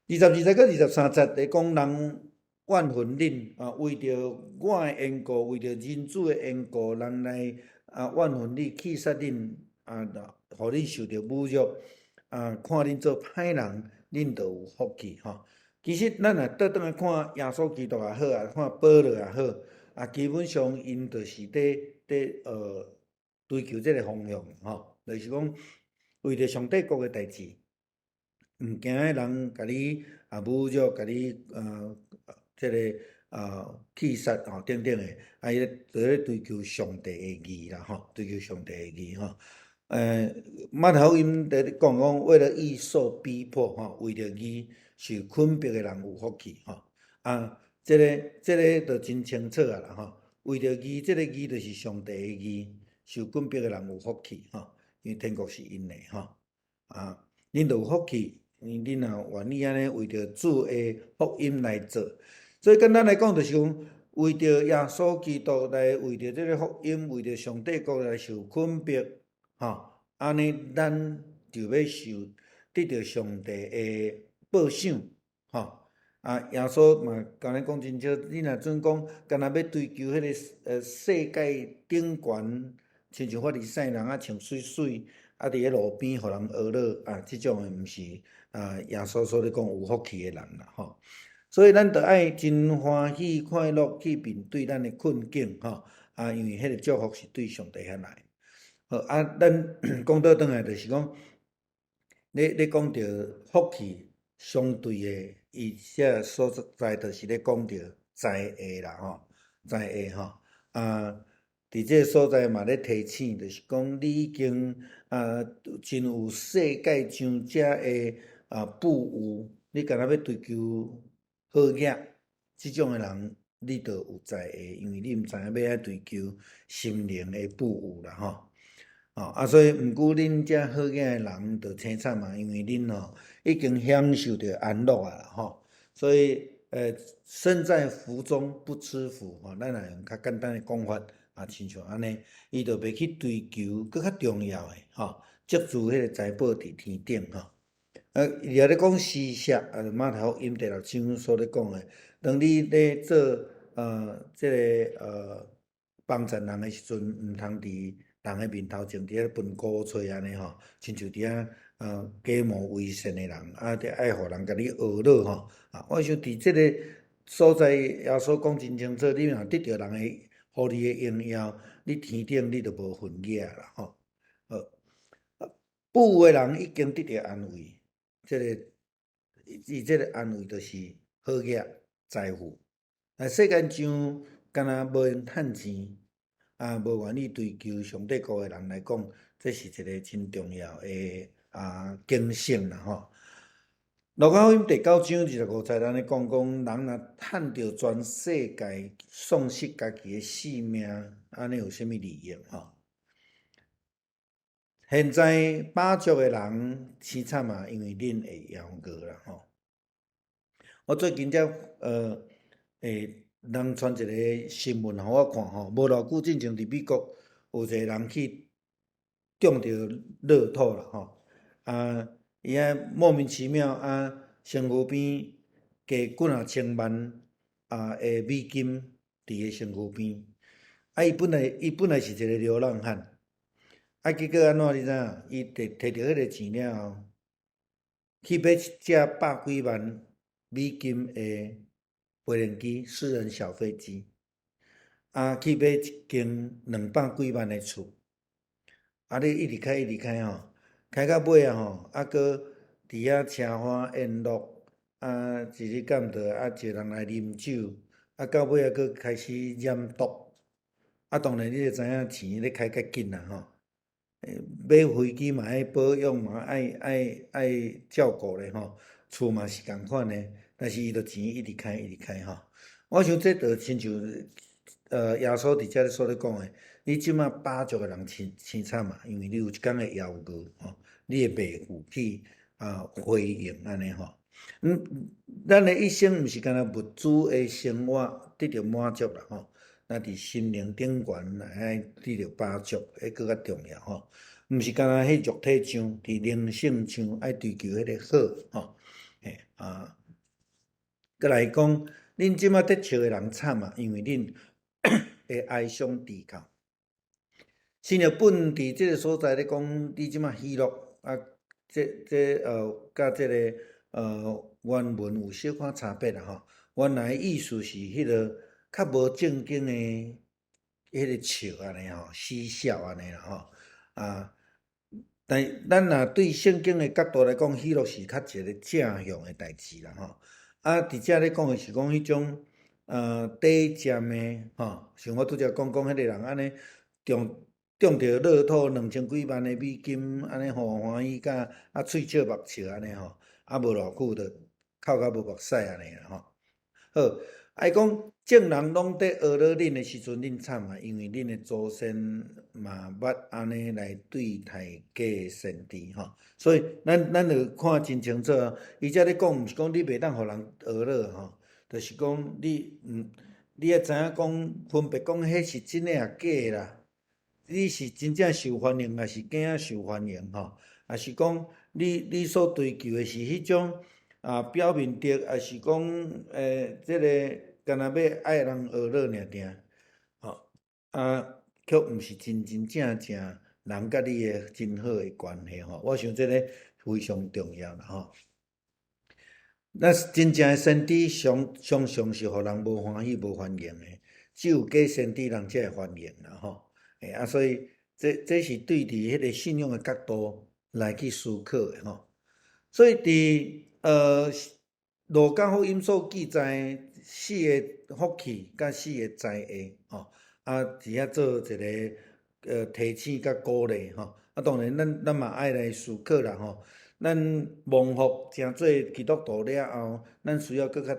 22节到23节咧讲人怨恨恁为着我的缘故，为着人子的缘故，人来怨恨你，气杀恁互恁受着侮辱看恁做歹人，恁就有福气其实咱若倒转来看耶稣基督也好看保罗也好基本上因就是追求这个方向就是讲为着上帝国的代志，毋惊人甲你侮辱，甲你这个气杀等等的伊就咧追求上帝的义啦追求上帝的义马太福音在讲为了义受逼迫为着义受困迫的人有福气这个就真清楚啦为着义，这个义就是上帝的义，受困迫的人有福气因为天国是因的恁就有福气，恁若愿意安尼为着主的福音来做，所以简单来讲，就是讲为着耶稣基督来，为着这个福音，为着上帝国来受困迫安尼咱就要得到上帝的报赏耶稣嘛甲咱讲真少，你若准讲干那要追求迄个世界顶悬，亲像法利赛人穿水水伫咧路边互人讹落即种的毋是耶稣所咧讲有福气的人啦所以咱着爱真欢喜快乐去面对咱的困境因为迄个祝福是对上帝遐来咱讲倒转来就是讲咧讲着福气相对的伊遮所在就是咧讲着在下啦在下伫这个所在嘛咧提醒，就是讲你已经真有世界上遮的富有，你干那要追求好业，即种的人你就有在下，因为你毋知影要爱追求心灵的富有啦所以毋过恁遮好业的人就凄惨嘛，因为恁已经享受着安乐啦所以身在福中不知福咱若用较简单的讲法亲像安尼，伊就袂去追求佫较重要的接住迄个财宝伫天顶伊也咧讲施舍，马太福音第6章所咧讲诶，当你咧做即个帮助人诶时阵，毋通伫人诶面头前伫遐分鼓吹安尼吼，亲像伫遐假冒伪善诶人，爱互人甲你讹落吼。我想伫即个所在，耶稣讲真清楚，你若得着人诶互你诶荣耀，你天顶你就无份额啦吼。富有诶人已经得着安慰，伊即个安慰就是好额、财富。世间上敢若无用趁钱，无愿意追求上帝国诶人来讲，这是一个真重要诶警醒啦吼。路加福音第9章25节，咱咧讲人若趁着全世界，丧失家己诶性命，安尼有啥物利益吼？现在饱足诶人凄惨啊，因为恁会枵过啦吼。我最近才人传一个新闻互我看吼，无偌久之前伫美国有一个人去中着乐透啦吼，伊莫名其妙身躯边加几若千万诶美金伫伊身躯边，伊本来是一个流浪汉。结果安怎你知影？伊摕着迄个钱了后，去买一只100几万美金诶飞行机，私人小飞机，去买一间200几万诶厝，你一直开吼，开到尾吼，搁伫遐车花宴乐，一日干毋着，一个人来啉酒，到尾搁开始染毒，当然你就知影钱咧开较紧啦吼。买飞机嘛爱保养嘛爱照顾咧吼，厝嘛是共款诶，但是伊着钱一直开吼。我想这着亲像耶稣伫遮所咧讲诶，你即马饱足诶人凄惨嘛，因为你有一天会枵过吼，你会袂负起回应安尼吼。咱诶一生毋是干若物质诶生活得着满足啦吼。咱伫心灵顶悬爱得着饱足，迄搁较重要吼。毋是干若迄肉体上，伫灵性上爱追求迄个好吼。搁来讲，恁即马得笑诶人惨啊，因为恁会哀伤低靠。新日本伫即个所在咧讲，你即马喜乐甲即个原文有小可差别啦吼。原来意思是迄个较无正经诶，迄个笑安尼吼，嬉笑安尼啦吼。但咱若对圣经诶角度来讲，喜乐是较一个正向诶代志啦吼。伫遮咧讲诶是讲迄种短暂诶吼，像我拄则讲迄个人安尼中着乐透2000几万诶美金，安尼互欢喜甲喙笑目笑安尼吼，无偌久着哭甲无目屎安尼啦吼。好，讲众人拢伫学了恁诶时阵，恁惨啊，因为恁诶祖先嘛捌安尼来对待假诶先知吼。所以咱着看真清楚啊。伊遮咧讲，毋是讲你袂当互人学了吼，就是讲你爱知影讲分别讲迄是真诶啊假诶啦。你是真正受欢迎，还是假啊受欢迎吼？还是讲你所追求诶是迄种表面的，还是讲即个干若要爱人学乐尔定吼？却毋是真真正正人甲你诶真好诶关系吼。我想即个非常重要啦吼。咱真正诶先知常常是互人无欢喜、无欢迎诶，只有假先知人才会欢迎啦吼。所以这是对伫迄个信仰诶角度来去思考诶吼。所以伫路加福音所记载4个福气甲4个灾厄吼，伫遐做一个提醒甲鼓励吼。当然咱嘛爱来思考啦吼。咱蒙福成做基督徒了后，咱需要搁较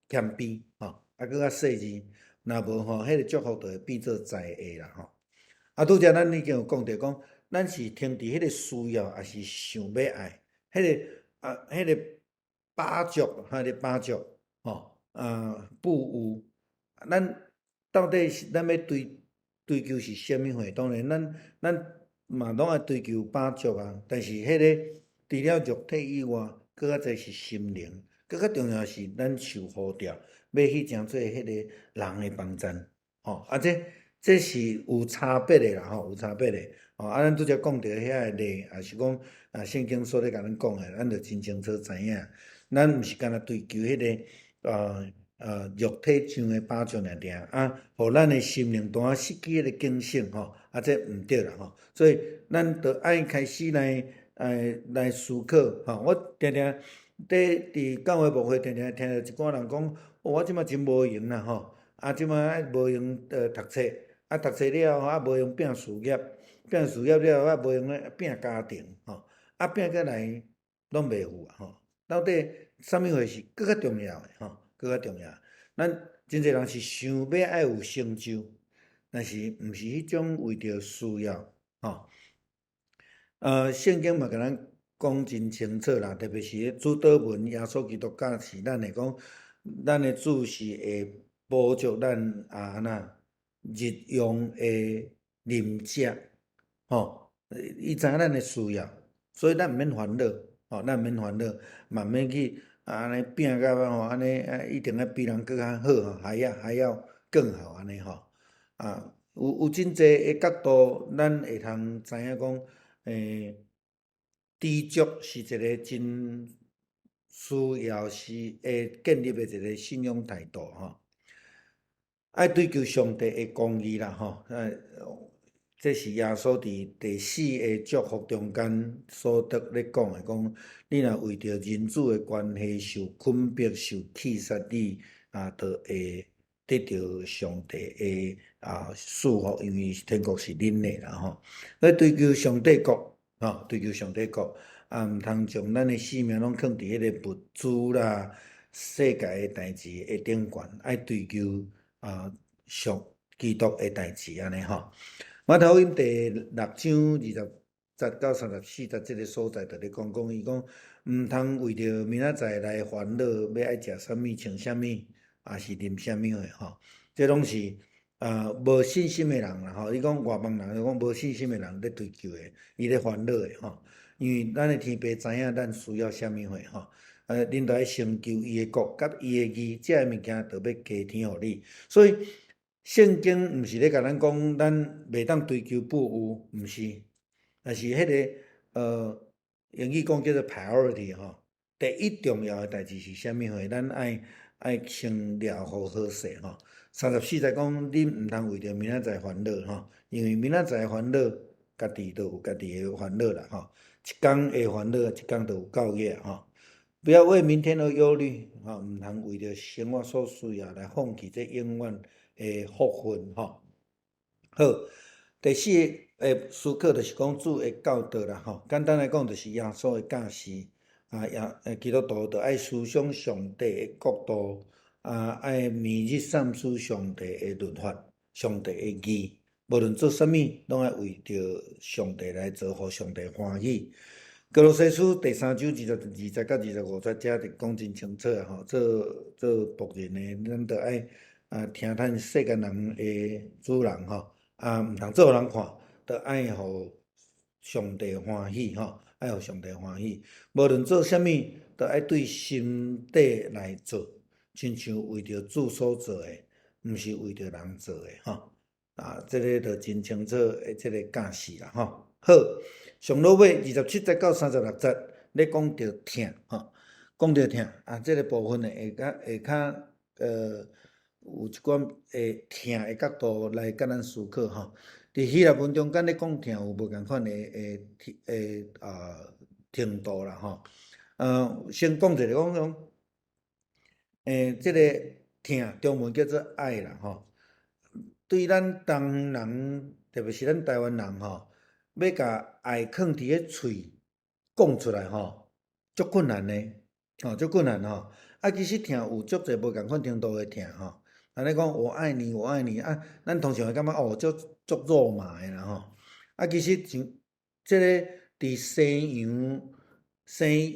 谦卑吼，搁较细致。若无吼，迄个祝福就会变做灾厄啦吼。拄则咱已经有讲着讲，咱是听伫迄个需要，还是想要爱？迄个饱足吼，富有，咱到底是咱要追求是啥物货？当然，咱嘛拢爱追求饱足啊。但是迄个除了肉体以外，搁较侪是心灵，搁较重要是咱受呼召，要去诚做迄个人诶帮衬，吼，这是有差别诶啦，吼，有差别诶，吼，咱拄则讲着遐个例，也是讲圣经所咧甲咱讲诶，咱着真清楚知影，咱毋是干那追求迄个肉体上诶饱足尔尔，互咱诶心灵单失去迄个警醒吼，这毋对啦吼，所以咱着爱开始来思考吼。我定定伫教会牧会定定听着一寡人讲，我即马真无闲啦吼，即马无闲读册，读册了后无闲拼事业，拼事业了后无闲咧拼家庭吼，拼过来拢袂赴吼。到底啥物货是搁较重要诶吼？搁较重要，咱真侪人是想要爱有成就，但是毋是迄种为着需要吼。圣经嘛，甲咱讲真清楚啦，特别是咧主祷文，耶稣基督教是咱会讲，咱诶主是会补足咱日用诶饮食吼，伊知影咱诶需要，所以咱毋免烦恼吼，咱毋免烦恼，嘛毋免去安尼拼甲吼，安尼一定要比人搁较好吼，还要更好安尼吼。有真济诶角度，咱会通知影讲，知足是一个真需要是会建立诶一个信仰态度吼。爱追求上帝诶公义啦吼，这是耶稣伫第4个祝福中间所得咧讲诶，讲你若为着人子诶关系受困迫、受气杀，你就会得到上帝诶祝福，因为天国是恁诶啦吼。要追求上帝国吼，追求上帝国，毋通将咱诶性命拢放伫迄个物资啦、世界诶代志诶顶悬，爱追求上基督诶代志安尼吼。马太福音第6章20节到34节即个所在，就咧讲伊讲，毋通为着明仔载来烦恼，要爱食啥物、穿啥物，也是啉啥物诶吼。这拢是无信心诶人啦吼。你讲外邦人，讲无信心诶人咧追求诶，伊咧烦恼诶吼。因为咱诶天父知影咱需要啥物货吼。恁着爱成就伊诶国，甲伊诶义，这物件着要加添互你。所以圣经毋是咧甲咱讲，咱袂当追求富有，毋是，但是迄个英语讲叫做 priority 吼，第一重要诶代志是啥物货？咱爱先了好好势吼。34节讲，恁毋通为着明仔载烦恼吼，因为明仔载烦恼，家己就有家己诶烦恼啦吼。一天会烦恼，一天就有够夜吼。不要为明天而忧虑，毋通为着生活所需要来放弃这永远诶福分吼。好，第4个思考就是讲主诶教导啦吼。简单来讲，就是耶稣诶教示基督徒着爱思想上帝诶国度，爱每日三思上帝诶律法、上帝诶义，无论做啥物，拢爱为着上帝来做，互上帝欢喜。哥罗西书第3章22节到25节，遮就讲真清楚啊吼。做仆人诶，咱着爱听咱世间人诶主人吼，毋通做互人看，着爱互上帝欢喜吼，爱互上帝欢喜。无论做啥物，着爱对心底来做，亲像为着主所做诶，毋是为着人做诶吼。这个着真清楚诶，即个教示啦吼。好。上落尾27节到36节，咧讲着疼吼，讲着疼即个部分呢会较有一寡疼诶角度来甲咱思考吼。伫希腊文中间咧讲疼有无共款诶程度啦吼。先讲者讲即个疼中文叫做爱啦吼。对咱东人，特别是咱台湾人吼。要甲爱囥伫个喙讲出来吼，足困难呢，足困难吼。其实疼有足侪无共款程度诶疼吼。安尼讲我爱你，我爱你咱通常会感觉足肉麻诶啦吼。其实像即个伫西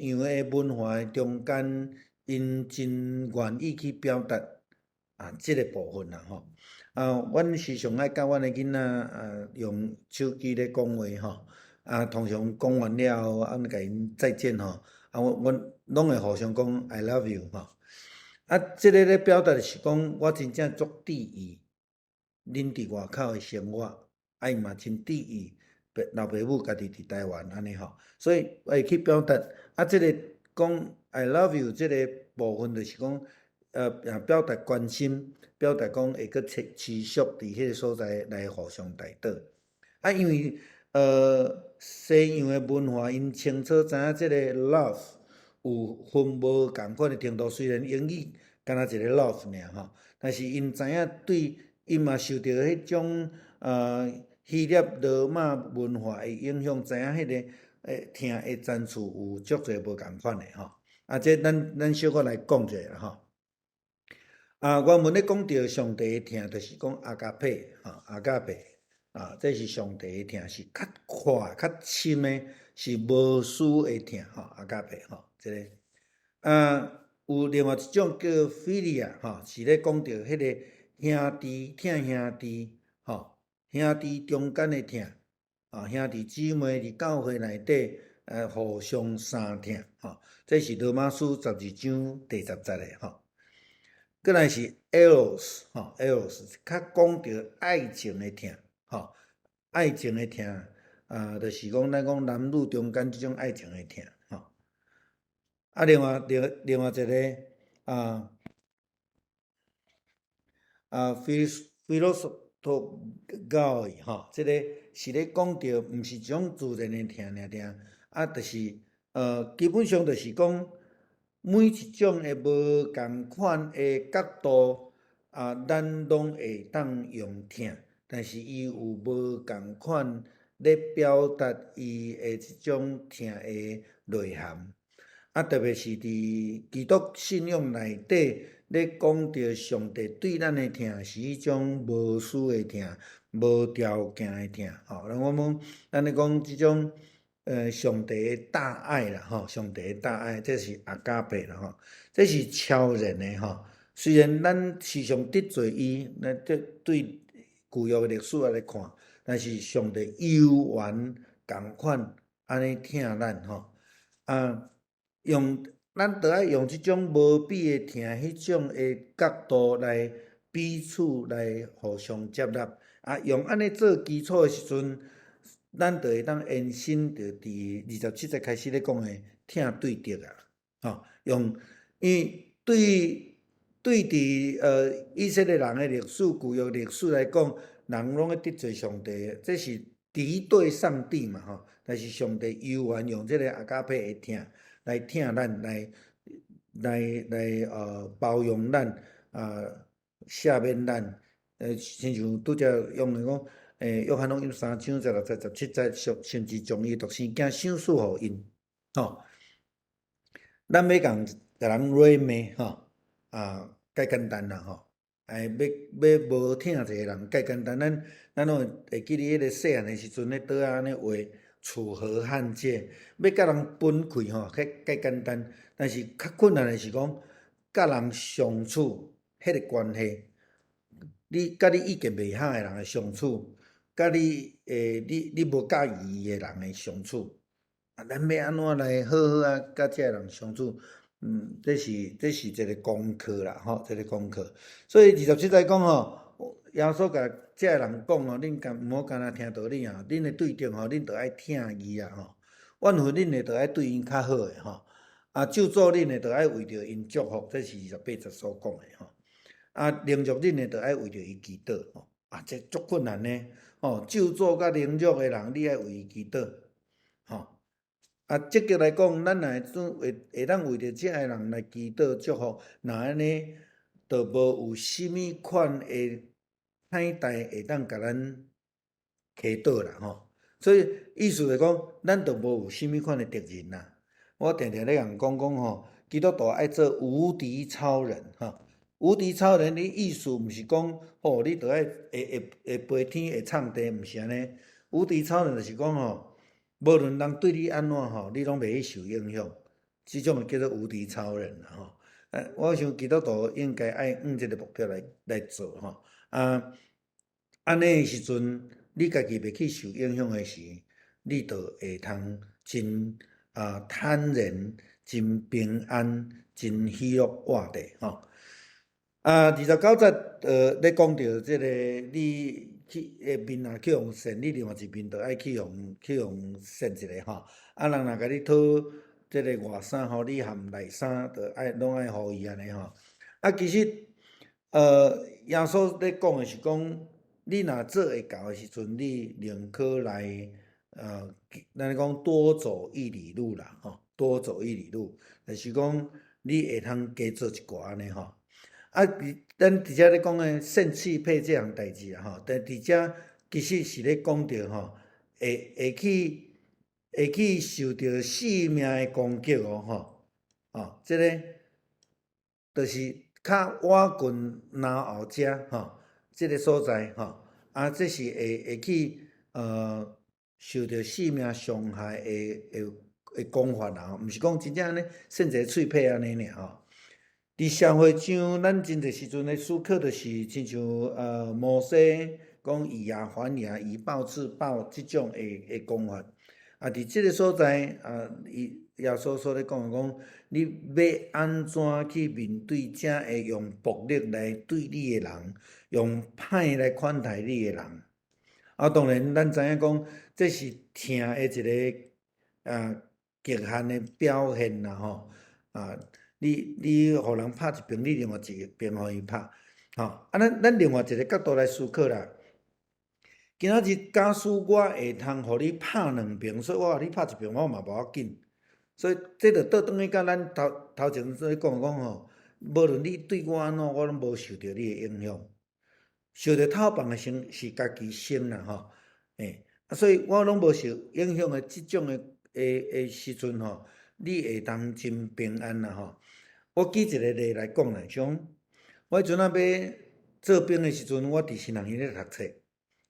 洋诶文化中间，因真愿意去表达即个部分啦吼。阮时常爱甲阮诶囡仔用手机咧讲话吼，通常讲完了后，甲因再见吼，阮拢会互相讲 I love you 吼。即个咧表达就是讲，我真正足伫意恁伫外口诶生活，伊嘛真伫意老爸母家己伫台湾安尼吼，所以会去表达。即个讲 I love you 即个部分就是讲，表达关心，表达讲会搁持续伫迄个所在来互相带倒。因为西洋诶文化，因清楚知影即个 love 有分无共款诶程度，虽然英语敢若一个 love 尔吼，但是因知影对，因嘛受着迄种希腊罗马文化诶影响，知影迄个听诶层次有足侪无共款诶吼。这咱小可来讲者啦吼。原文咧讲到上帝诶听，就是讲阿加佩吼，阿加佩这是上帝诶听，是较快、较深诶，是无私诶听吼，阿加佩吼，即个有另外一种叫 philia 吼，是咧讲到迄个兄弟疼兄弟吼，兄弟中间诶疼兄弟姊妹伫教会内底互相相疼吼，这是罗马书12章第10节诶吼。过来是 eros 吼 ，eros 较讲到爱情诶疼吼，爱情诶疼就是讲咱讲男女中间即种爱情诶疼吼。另外一个philosophy 吼，即个是咧讲到，毋是一种自然诶疼尔定，就是基本上就是讲每一种诶无共款诶角度咱拢会当用疼，但是伊有无共款咧表达伊诶即种疼诶内涵。特别是伫基督信仰内底，咧讲到上帝对咱诶疼是迄种无私诶疼、无条件诶疼吼。我们咱咧讲即种上帝诶大爱啦吼，上帝诶大爱，这是阿加贝啦吼，这是超然诶吼。虽然咱时常得罪伊，咱对旧约历史来看，但是上帝犹原共款安尼疼咱吼咱着爱用即种无比诶疼，迄种诶角度来彼此来互相接纳用安尼做基础诶时阵，咱着会当延伸着伫27节开始咧讲诶疼对着吼，因为对伫以色列人诶历史、旧约历史来讲，人拢会得罪上帝，这是敌对上帝嘛吼。但是上帝犹原用即个阿加佩诶疼来疼咱，来包容咱赦免咱。亲像拄则用来讲，约翰福音3章16节、17节，甚至将伊独生囝赏赐互因吼。咱要甲人软骂吼介简单啦吼。要无疼一个人介简单，咱拢会记哩迄个细汉诶时阵咧倒安尼话，楚河汉界，要甲人分开吼，介简单。但是较困难诶是讲，甲人相处迄个关系，你甲你意见袂合诶人诶相处，甲你无介意伊诶人诶相处，咱要安怎来好好甲即个人相处？这是一个功课啦吼，这个功课。所以27节讲吼，耶稣甲即个人讲吼，恁毋好干那听道理恁诶对象吼，恁着爱疼伊吼。怨恨恁诶，着爱对因较好诶吼。咒诅恁诶，着爱为着因祝福，这是28节所讲诶吼。凌辱恁诶，着爱为着伊祈祷吼。这足困难呢吼，咒诅甲凌辱诶人，你爱为伊祈祷吼。积极来讲，咱若会当为着遮个人来祈祷祝福，若安尼，着无有甚物款诶歹代会当甲咱祈祷啦吼。所以意思来讲，咱着无有甚物款诶敌人啦。我定定咧人讲吼，基督徒爱做无敌超人吼。无敌超人的意思，毋是讲你着爱会飞天会创地，毋是安尼。无敌超人就是讲无论人对你安怎你拢袂去受影响，即种叫做无敌超人啦我想基督徒应该爱即个目标来做安尼诶时阵，你家己袂去受影响诶时，你就会通真坦然、真平安，真喜乐活地吼。29节咧讲到即个你去面啊去用善，你另外一面着爱去用善一下吼。人若甲你讨即个外衫吼，你含内衫着拢爱互伊安尼吼。其实耶稣咧讲诶是讲，你若做会到诶时阵，你宁可来咱讲多走一里路啦吼，多走一里路，就是讲你会通加做一寡安尼吼。咱伫遮咧讲诶肾气配即项代志啊吼，但伫遮其实是咧讲着吼，会去受着性命诶攻击吼，即个就是较瓦群脑后遮吼，即个所在吼，这是会去受着性命伤害诶讲法啦，毋是讲真正安尼剩一个喙皮安尼尔吼。伫社会上，咱真侪时阵咧思考，就是亲像摩西讲以牙还牙，以暴制暴即种诶讲法。伫即个所在耶稣所咧讲，你要安怎去面对正会用暴力来对你诶人，用歹来款待你诶人。当然，咱知影讲，这是疼诶一个极限诶表现啦吼。你互人拍一爿，你另外一爿互伊拍，吼。咱另外一个角度来思考啦。今仔日假使我会通互你拍两爿，所以我互你拍一爿，我嘛无要紧。所以这着倒转去甲咱头前所讲吼，无论你对我安怎，我拢无受着你诶影响。受着透房诶先是家己先啦吼，所以我拢无受影响诶即种诶时阵吼，你会当真平安啦吼。我举一个例来讲啦，像我迄阵要做兵诶时阵，我伫新人医咧读册，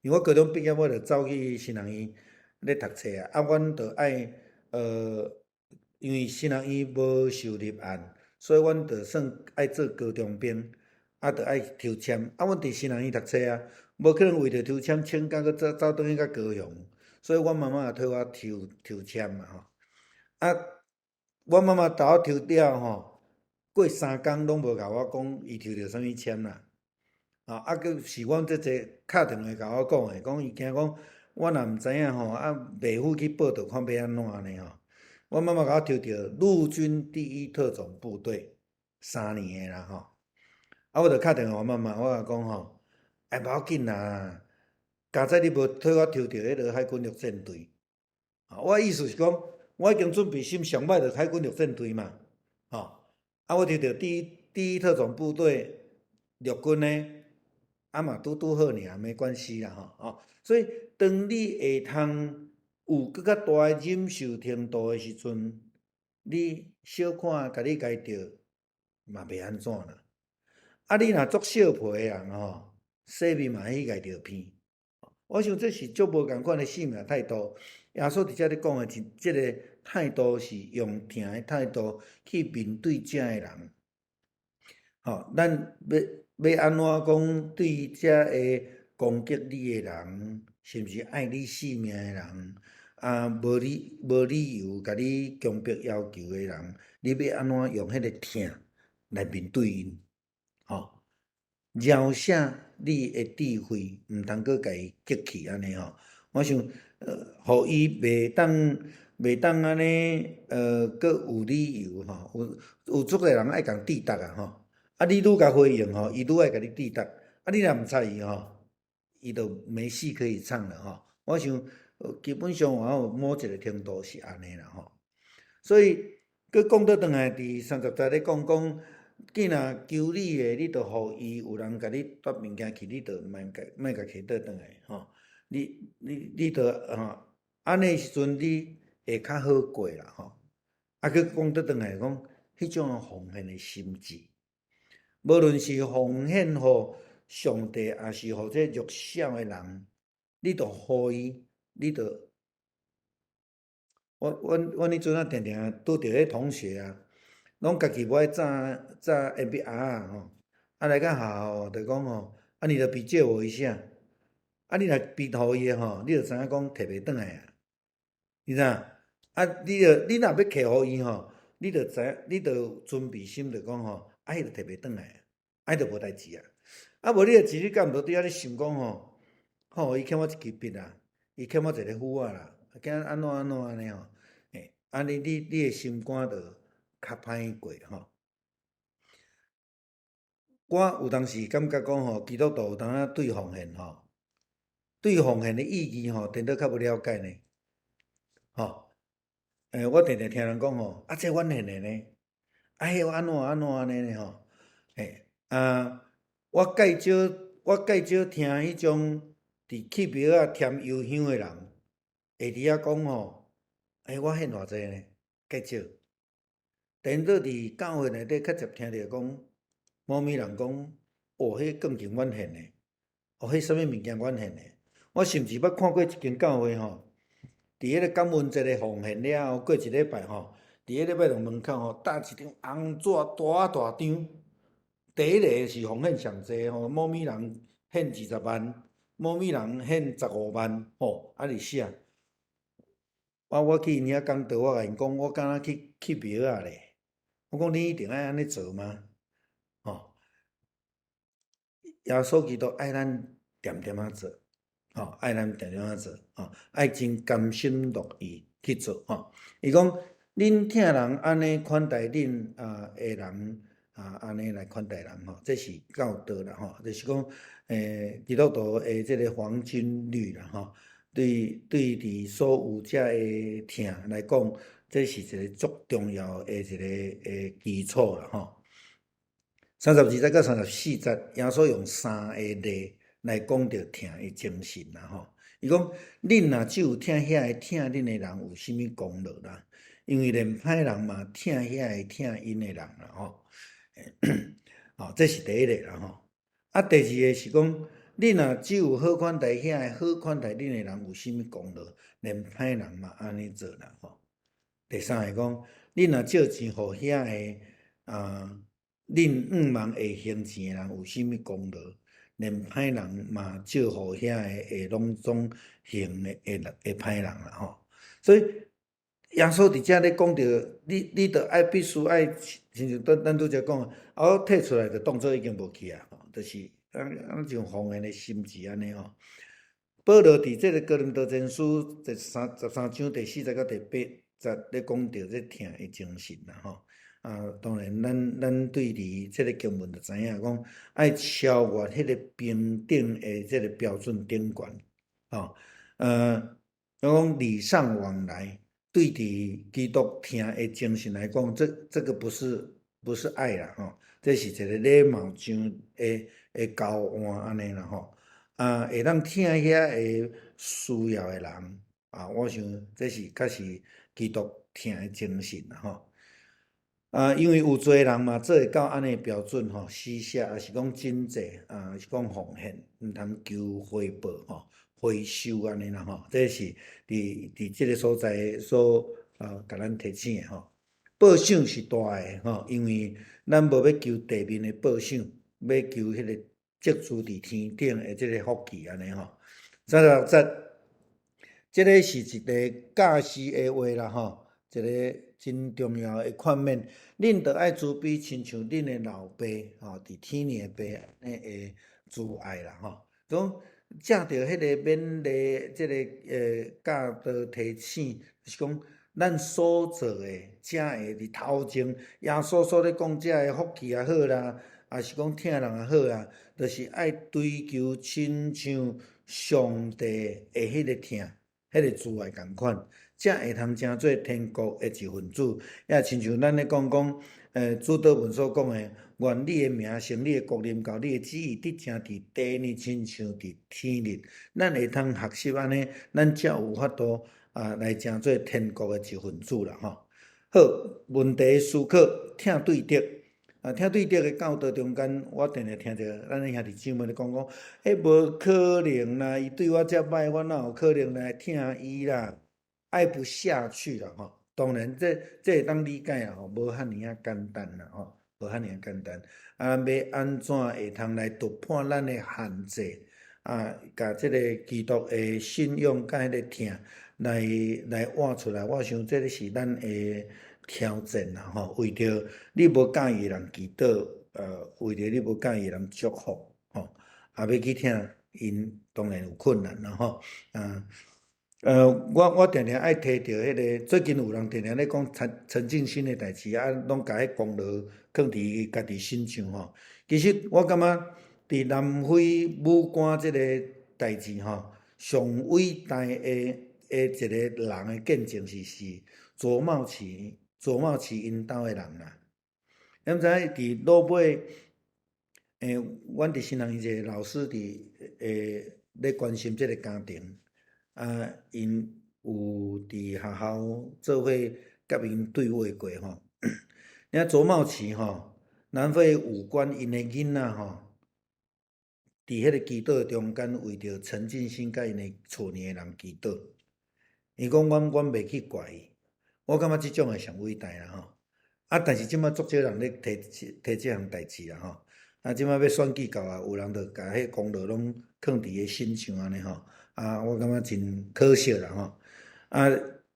因为我高中毕业，我着走去新人医咧读册啊。阮着爱因为新人医无受立案，所以阮着算爱做高中兵，着爱抽签。阮伫新人医读册啊，无可能为着抽签请假去走转去到高雄，所以阮妈妈也替我抽签嘛吼。阮妈妈甲我抽了吼，过3工拢无甲我讲伊抽着啥物签啦。佫是阮即个敲电话甲我讲诶，讲伊惊讲我若毋知影吼，袂赴去报道，看要安怎安尼吼。阮妈妈甲我抽着陆军第1特种部队3年诶啦吼。我着敲电话阮妈妈，我甲讲吼，无要紧啦，佳哉你无替我抽着迄个海军陆战队。我意思是讲，我已经准备心上歹着海军陆战队嘛，我抽着第一特种部队陆军诶，嘛拄好尔，没关系啦吼。所以当你会通有更较大诶忍受程度诶时阵，你小可甲你家着嘛袂安怎啦。你若足小皮诶人吼，生命嘛去家着骗。我想这是足无共款诶生命态度。耶稣伫遮咧讲诶，即个态度是用疼诶态度去面对遮诶人。咱要安怎讲对遮会攻击你诶人，是毋是爱你性命诶人？无理由甲你强迫要求诶人，你要安怎用迄个疼来面对因？饶啥你诶智慧，毋通阁甲伊激气安尼吼。我想，互伊袂当安尼，阁有理由吼。有足个人爱共抵达啊吼。你愈甲回应吼，伊愈爱甲你抵达。你若毋睬伊吼，伊就没戏可以唱了吼。我想，基本上有某一个程度是安尼啦吼。所以，佫讲倒转来，伫30节咧讲，既若求你诶，你着互伊有人甲你夺物件去，你着莫甲摕倒转来吼。你着安尼时阵，你会较好过啦吼。佫讲倒转来讲，迄种奉献诶心志，无论是奉献互上帝，还是互这弱小诶人，你着互伊，你着。阮迄阵定定拄着迄同学啊，拢家己无爱炸 MBR 啊吼，来到学校着讲吼，你着比借我一下，你若比互伊诶吼，你着知影讲摕袂转来啊，你知影？你若要摕互伊吼，你着知影，你着有准备心，着讲吼，迄着摕袂转来，着无代志啊。啊无你着一日敢毋着伫遐咧想讲吼，伊欠我一支笔啊，伊欠我一个斧仔啦，惊安怎安尼吼，安尼你诶心肝着较歹过吼。我有当时感觉讲吼，基督徒有当啊对奉献吼，对奉献诶意义吼，颠倒较无了解呢，吼。我定定听人讲吼，啊，这阮献诶呢，啊，迄安怎安尼呢吼，我介少听迄种伫去庙仔添油香诶人，会伫遐讲吼，我献偌济呢？介少。颠倒伫教会内底较常听着讲，某物人讲，迄钢琴阮献诶，迄啥物物件阮献诶。我甚至捌看过一间教会吼，伫迄个感恩节诶奉献了后，过一礼拜吼，伫迄礼拜堂门口吼，搭一张红纸大张，第一个是奉献上济吼，某物人献20万，某物人献15万，吼，啊伫写。我去因遐讲道，我甲因讲，我敢若去庙仔咧。我讲你一定爱安尼做吗？吼，耶稣基督爱咱点点仔做，吼，爱咱点点仔做，吼，爱真甘心乐意去做，吼。伊讲，恁疼人安尼款待恁诶人安尼来款待人吼，这是教导啦，吼，就是讲，基督徒诶即个黄金律啦，吼，对伫所有遮诶疼来讲，这是一个足重要诶一个基础啦，吼。32节到34节，耶稣用3个例来讲着疼诶精神啦，吼。伊讲，恁若只有疼遐个疼恁诶人，有啥物功劳啦？因为连歹人嘛疼遐个疼因诶人啦，吼。吼，这是第一个啦，吼。啊，第二个是讲，恁若只有好款待遐个好款待恁诶人，有啥物功劳？连歹人嘛安尼做啦，吼。第三个讲，恁若借钱互遐个恁望会还钱诶人，有啥物功劳？连歹人嘛借互遐个会拢总还诶歹人啦，吼。所以耶稣伫遮咧讲着，你着爱必须爱，亲像咱拄则讲我摕出来着当做已经无去啊，吼，就是像奉献诶心志安尼吼。保罗伫即个哥林多前书13章第4节到第8节咧讲着这疼诶精神啦，吼。当然，咱对伫即个经文就知影讲，爱超越迄个平等诶即个标准顶悬，吼。讲礼尚往来，对伫基督疼诶精神来讲，这个不是爱啦，吼，这是一个礼貌上诶交换安尼啦，吼。会当疼遐个需要诶人，我想这是确实基督疼诶精神啦，吼。因为有侪人嘛做会到安尼标准吼，施舍也是讲真济，是讲奉献，毋通求回报吼，回收安尼啦吼，这是伫即个所在所甲咱提醒诶吼。报赏是大诶吼，因为咱无要求地面诶报赏，要求迄个积住伫天顶诶即个福气安尼吼。36节，即个是一个教示诶话啦吼，一个真重要诶劝勉。恁着爱慈悲，亲像恁诶老爸吼，伫天诶爸安尼会慈爱啦吼。讲借着迄个勉励，即个教导提醒，是讲咱所做诶，正会伫头前，耶稣所咧讲遮诶福气也好啦，也是讲疼人也好啦，着是爱追求亲像上帝诶迄个疼。迄个慈爱共款，才会通成做天国诶一份子。也亲像咱咧讲，主祷文所讲诶，愿你诶名成，你诶国临到，你诶旨意得成伫地呢，亲像伫天里。咱会通学习安尼，咱才有法度来成做天国诶一份子啦，吼。好，问题思考，听对得。听对得诶教导中间，我定定听着咱诶兄弟姊妹咧讲，无可能啦！伊对我遮歹，我哪有可能来疼伊啦？爱不下去啦，吼！当然，这会当理解啦，吼，无遐尔啊简单啦，吼，无遐尔啊简单。要安怎会通来突破咱诶限制？甲即个基督诶信仰甲迄个疼来活出来，我想这是咱会挑战啦吼，为着你无介意人祈祷，为着你无介意人祝福吼，也要去听因，当然有困难啦吼，啊。我定定爱提着迄个，最近有人定定咧讲陈进兴的代志，啊，拢甲迄功劳放伫家己身上吼。其实我感觉伫南非武馆即个代志吼，上伟大的一个人的见证是左茂奇因兜的人啦。咱知影伫落尾，阮伫新人一个老师咧关心即个家庭。啊，因有伫学校做伙甲因对话过吼。你看左茂奇吼，南非武官因的囡仔吼，伫迄个祈祷中间为着陈进兴甲因的厝里的人祈祷。伊讲阮袂去怪伊，我感觉即种诶上伟大啦吼。啊，但是即摆足少人咧提即项代志啦吼。啊，即摆要选举到啊，有人着甲迄功劳拢放伫伊身上安尼吼。啊，我感觉真可惜啦吼。啊，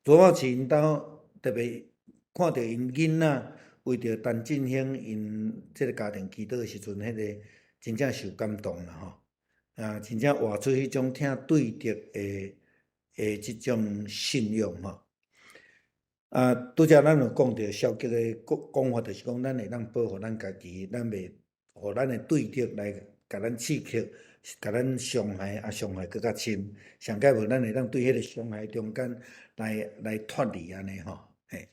左茂奇因兜特别看到因囡仔为着陈进兴因即个家庭祈祷诶时阵，迄个真正受感动啦吼。啊，真正活出迄种听对着即种信用吼。啊，拄则咱有讲着消极诶讲法，就是讲咱会当保护咱家己，咱袂互咱诶对敌来甲咱刺激。甲咱伤害，啊伤害搁较深，上盖无咱会当对迄个伤害中间来脱离安尼吼，嘿，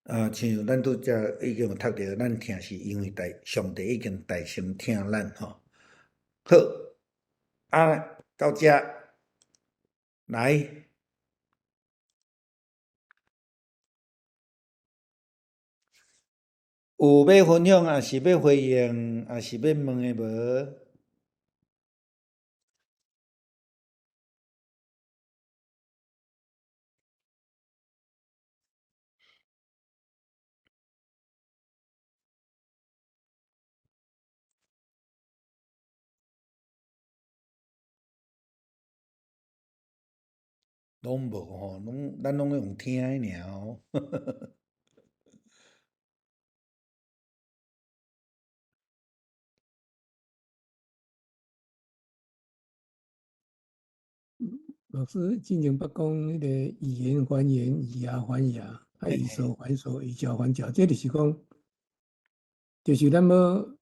像咱拄则已经有读着，咱听是因为上帝已经大声听咱吼。好，啊到遮来，有要分享，还是要回应，还是要问诶无？拢无吼，咱拢用听诶尔吼。老师进前捌讲迄个以言还言，以牙还牙，啊以手还手，以脚还脚，这就是讲，就是咱要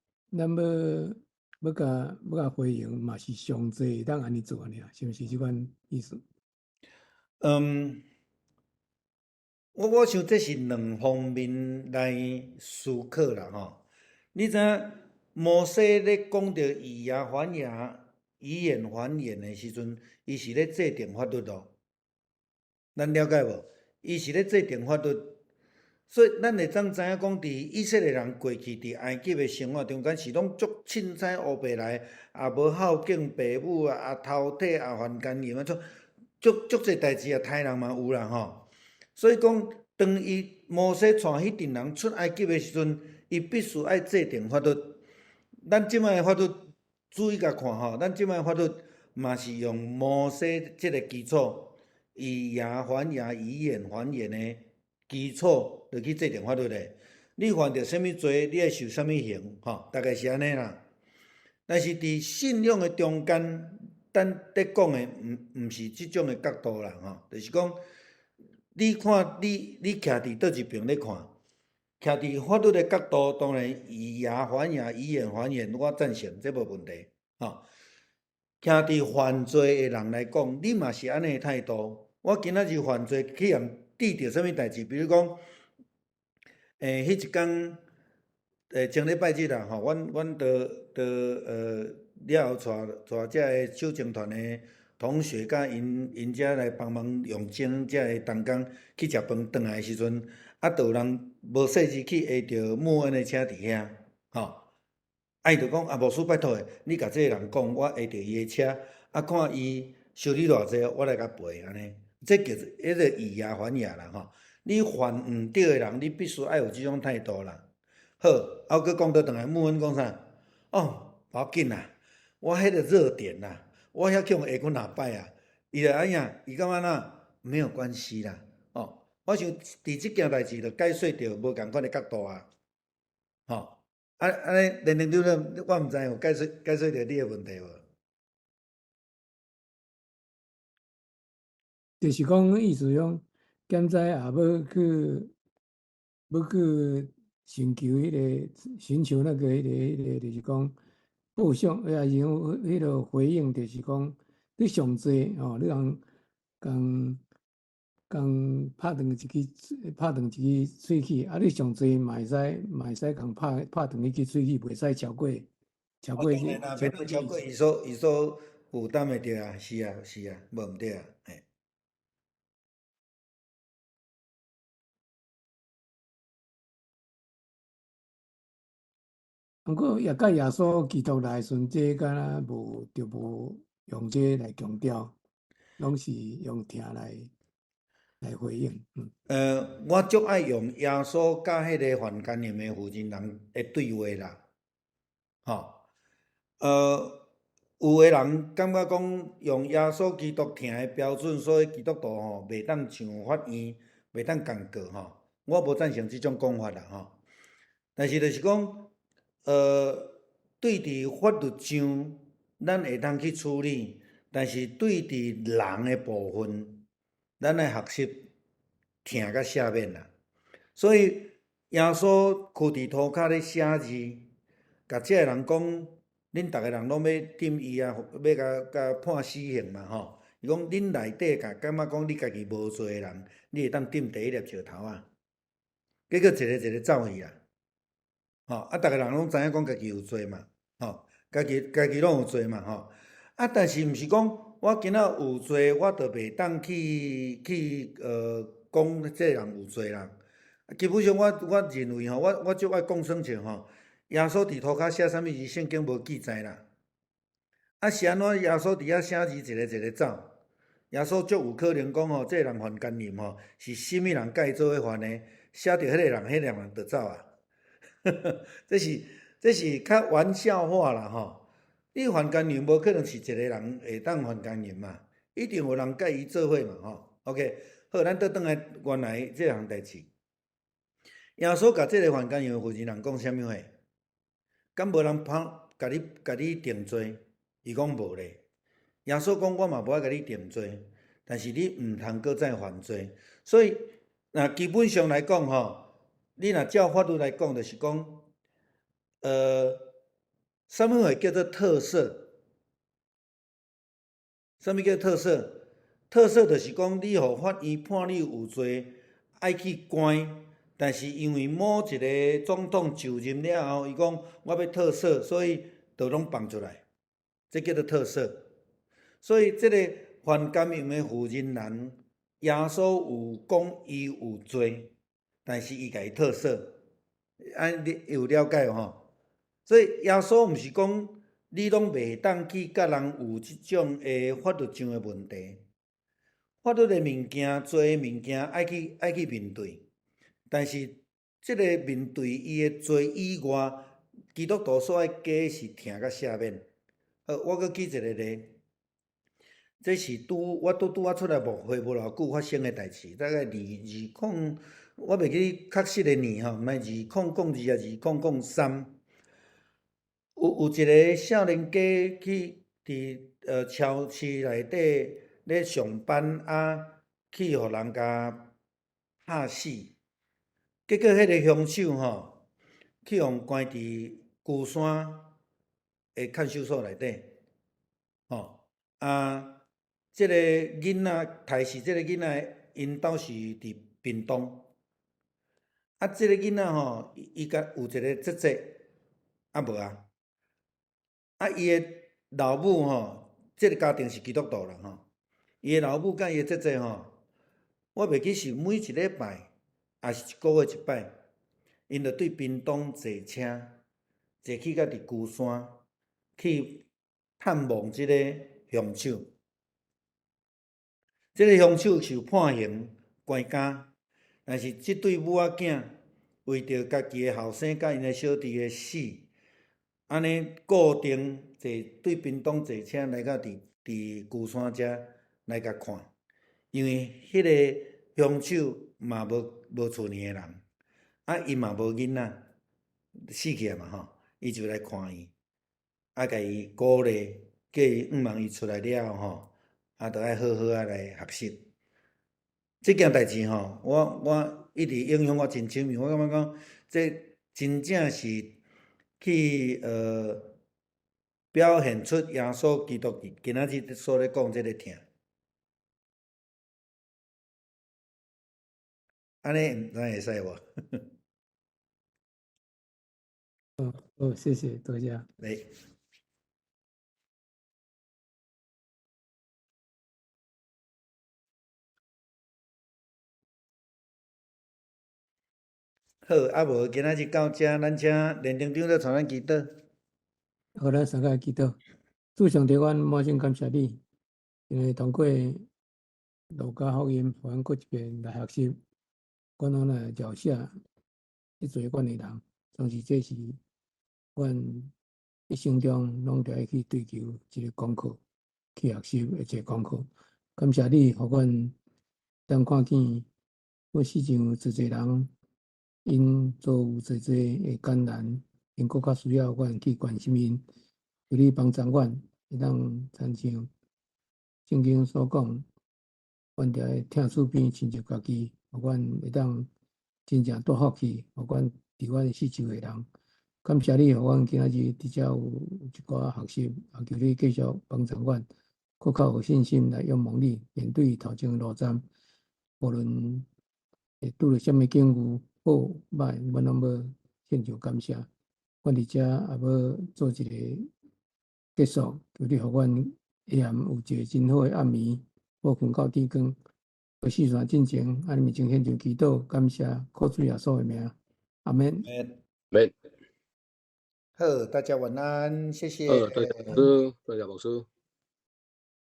甲回应，嘛是上济会当安尼做尔，是毋是即款意思？我想这是两方面来思考啦吼。你知影摩西咧讲着以牙还牙、以眼还眼的时阵，伊是咧制定法律咯。咱了解无？伊是咧制定法律，所以咱会当知影讲，伫以色列人过去伫埃及的生活中间是拢足凊彩乌白来，也无孝敬爸母啊，也偷摕，也犯奸淫啊，足济代志啊，杀人嘛有啦吼。所以讲，当摩西带迄群人出埃及的时阵，伊必须爱制定法律。咱即摆的法律，注意甲看吼，咱即摆的法律嘛是用摩西即个基础，以牙还牙，以眼还眼的基础，就去制定法律的。你犯着啥物罪，你爱受啥物刑，吼，大概是安尼啦。但是伫信仰的中间，咱在讲的毋是即种的角度啦，吼，就是讲。你看，你徛伫倒一边咧看，徛伫法律的角度，当然以牙还牙，以眼还眼，我赞成，这无问题。吼，徛伫犯罪的人来讲，你嘛是安尼的态度。我今仔日犯罪去人遇着啥物代志，比如讲，迄一工，前礼拜日啦，吼，阮了后带遮个守证团的。同学甲因遮来帮忙用证遮个同工去食饭，转来的时阵，啊，就有人无细字去下着穆恩的车伫遐，吼，啊，伊就讲啊，牧师拜托诶，你甲即个人讲，我下着伊的车，啊，看伊收你偌济，我来甲赔安尼，这叫做迄个以牙还牙啦，吼，你犯毋对的人，你必须爱有即种态度啦。好，啊，佫讲倒转来，穆恩讲啥？哦，无要紧啦，我迄个热点啦。我遐去用下过哪摆啊？伊就安样，伊感觉呐没有关系啦，哦，我想伫即件代志就解说着无共款的角度啊，吼。安尼连长长我毋知有解说着你的问题无？就是讲意思讲，检查也要去寻求寻求那个就是讲补偿，也是迄个回应，就是讲你上济吼，你共拍断一支喙齿，啊，你上济嘛会使共拍断一支喙齿，袂使超过当然啦，袂当超过伊所负担的着啊，是啊，无毋对啊，嘿。毋过也甲耶稣基督来时阵，这敢若无用这来强调，拢是用听来回应。我足爱用耶稣甲迄个犯奸淫的妇人人的对话啦，吼。有个人感觉讲用耶稣基督听的标准，所以基督徒吼袂当上法院，袂当共告吼。我无赞成即种讲法啦吼。但是就是讲，对伫法律上，咱会当去处理，但是对伫人的部分，咱爱学习听甲赦免啦。所以耶稣徛伫涂骹咧写字，甲即个人讲。恁逐个人拢要审伊啊，要甲判死刑嘛吼。伊讲恁内底感觉讲你家己无罪的人，你会当审第一粒石头啊。结果一个走去啊，吼啊，逐个人拢知影讲家己有罪嘛，吼，家己拢有罪嘛吼。啊，但是毋是讲我今仔有罪，我就袂当去讲即个人有罪啦。基本上我认为吼，我足爱讲算像吼。耶稣伫涂骹写啥物字，圣经无记载啦。啊，是安怎耶稣伫遐写字，一个走？耶稣足有可能讲吼，这个人犯奸淫吼，是甚物人甲伊做伙犯的？写着迄个人就走啊。这是较玩笑话啦吼。你犯奸淫无可能是一个人会当犯奸淫嘛，一定有人甲伊做伙嘛吼。OK， 好，咱倒转来原来这项代志。耶稣甲这个犯奸淫的妇人人讲啥物话？敢无人甲你定罪？伊讲无咧。耶稣讲我嘛无爱甲你定罪，但是你毋通搁再犯罪。所以，那基本上来讲吼，你若照法律来讲，就是讲，啥物话叫做特赦？啥物叫特赦？特赦就是讲你互法院判你有罪，爱去关。但是因为某一个总统就任了后，伊讲我要特赦，所以就拢放出来，这叫做特赦。所以这个犯奸淫的妇人人，耶稣有讲伊有罪，但是伊甲伊特赦，你有了解吼？所以耶稣毋是讲你拢袂当去甲人有即种的法律上的问题，法律的物件、罪的物件爱去面对。但是，即个面对伊的罪以外，基督徒所爱加是听甲赦免。好，我阁举一个例，这是我拄出来无偌久发生的代志，大概我袂记确实的年吼，毋是2002啊，2003，有一个少年家去伫超市内底咧上班啊，去互人甲拍死。结果，迄个凶手吼，去互关伫龟山的看守所内底，吼啊，即个囡仔杀死即个囡仔，因兜是伫屏东，啊，即个囡仔吼，伊甲有一个姐姐，啊无啊，啊，伊的老母吼，即个家庭是基督徒啦吼，伊的老母甲伊的姐姐吼，我袂记是每一礼拜，还是一个月一摆。因着对屏东坐车，坐去到伫龟山去探望即个凶手。即个凶手受判刑关监，但是即对母仔囝为着家己的后生甲因的小弟的死，安尼固定对屏东坐车来到伫龟山遮来甲看，因为迄个凶手嘛无厝年的人，啊，伊嘛无囡仔，死去啊嘛吼，伊就来看伊，啊，甲伊鼓励，叫伊望伊出来了吼，啊，着爱好好啊来学习。即件代志吼，我一直影响我真深远。我感觉讲，这真正是去表现出耶稣基督今仔日所咧讲即个听，安尼毋知会使无？哦，谢谢，多谢。来，好，啊无今仔日到遮，咱请连长长来传咱祈祷。好，咱三个祈祷。主上帝，阮满心感谢你，因为通过路加福音，互阮过一遍来学习，阮若来描写一做阮的人，总是这是阮一生中拢着爱去追求一个功课，去学习的一个功课。感谢你，互阮当看见阮世上有一人，因做有侪的艰难，因搁较需要阮去关心因，求你帮助阮，会当参像圣经所讲，阮着爱听厝边亲像家己，互阮会当真正大福气，互阮伫阮四周的人。感谢你，互阮今仔日伫遮有一寡学习，也求你继续帮助阮，搁较有信心来仰望你，面对头前的路站，无论会拄着什么境遇，好歹，阮拢要献上感谢。阮伫遮也要做一个结束，求你互阮会暗有一个真好的暗暝，好困到天光。为四线进前，安尼面前献上祈祷，感谢靠主耶稣的名，阿门。免，好，大家晚安，谢谢。多谢牧师，多谢牧师，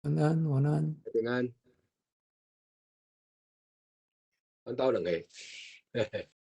晚安，晚安。平安。阮兜两个，嘿嘿。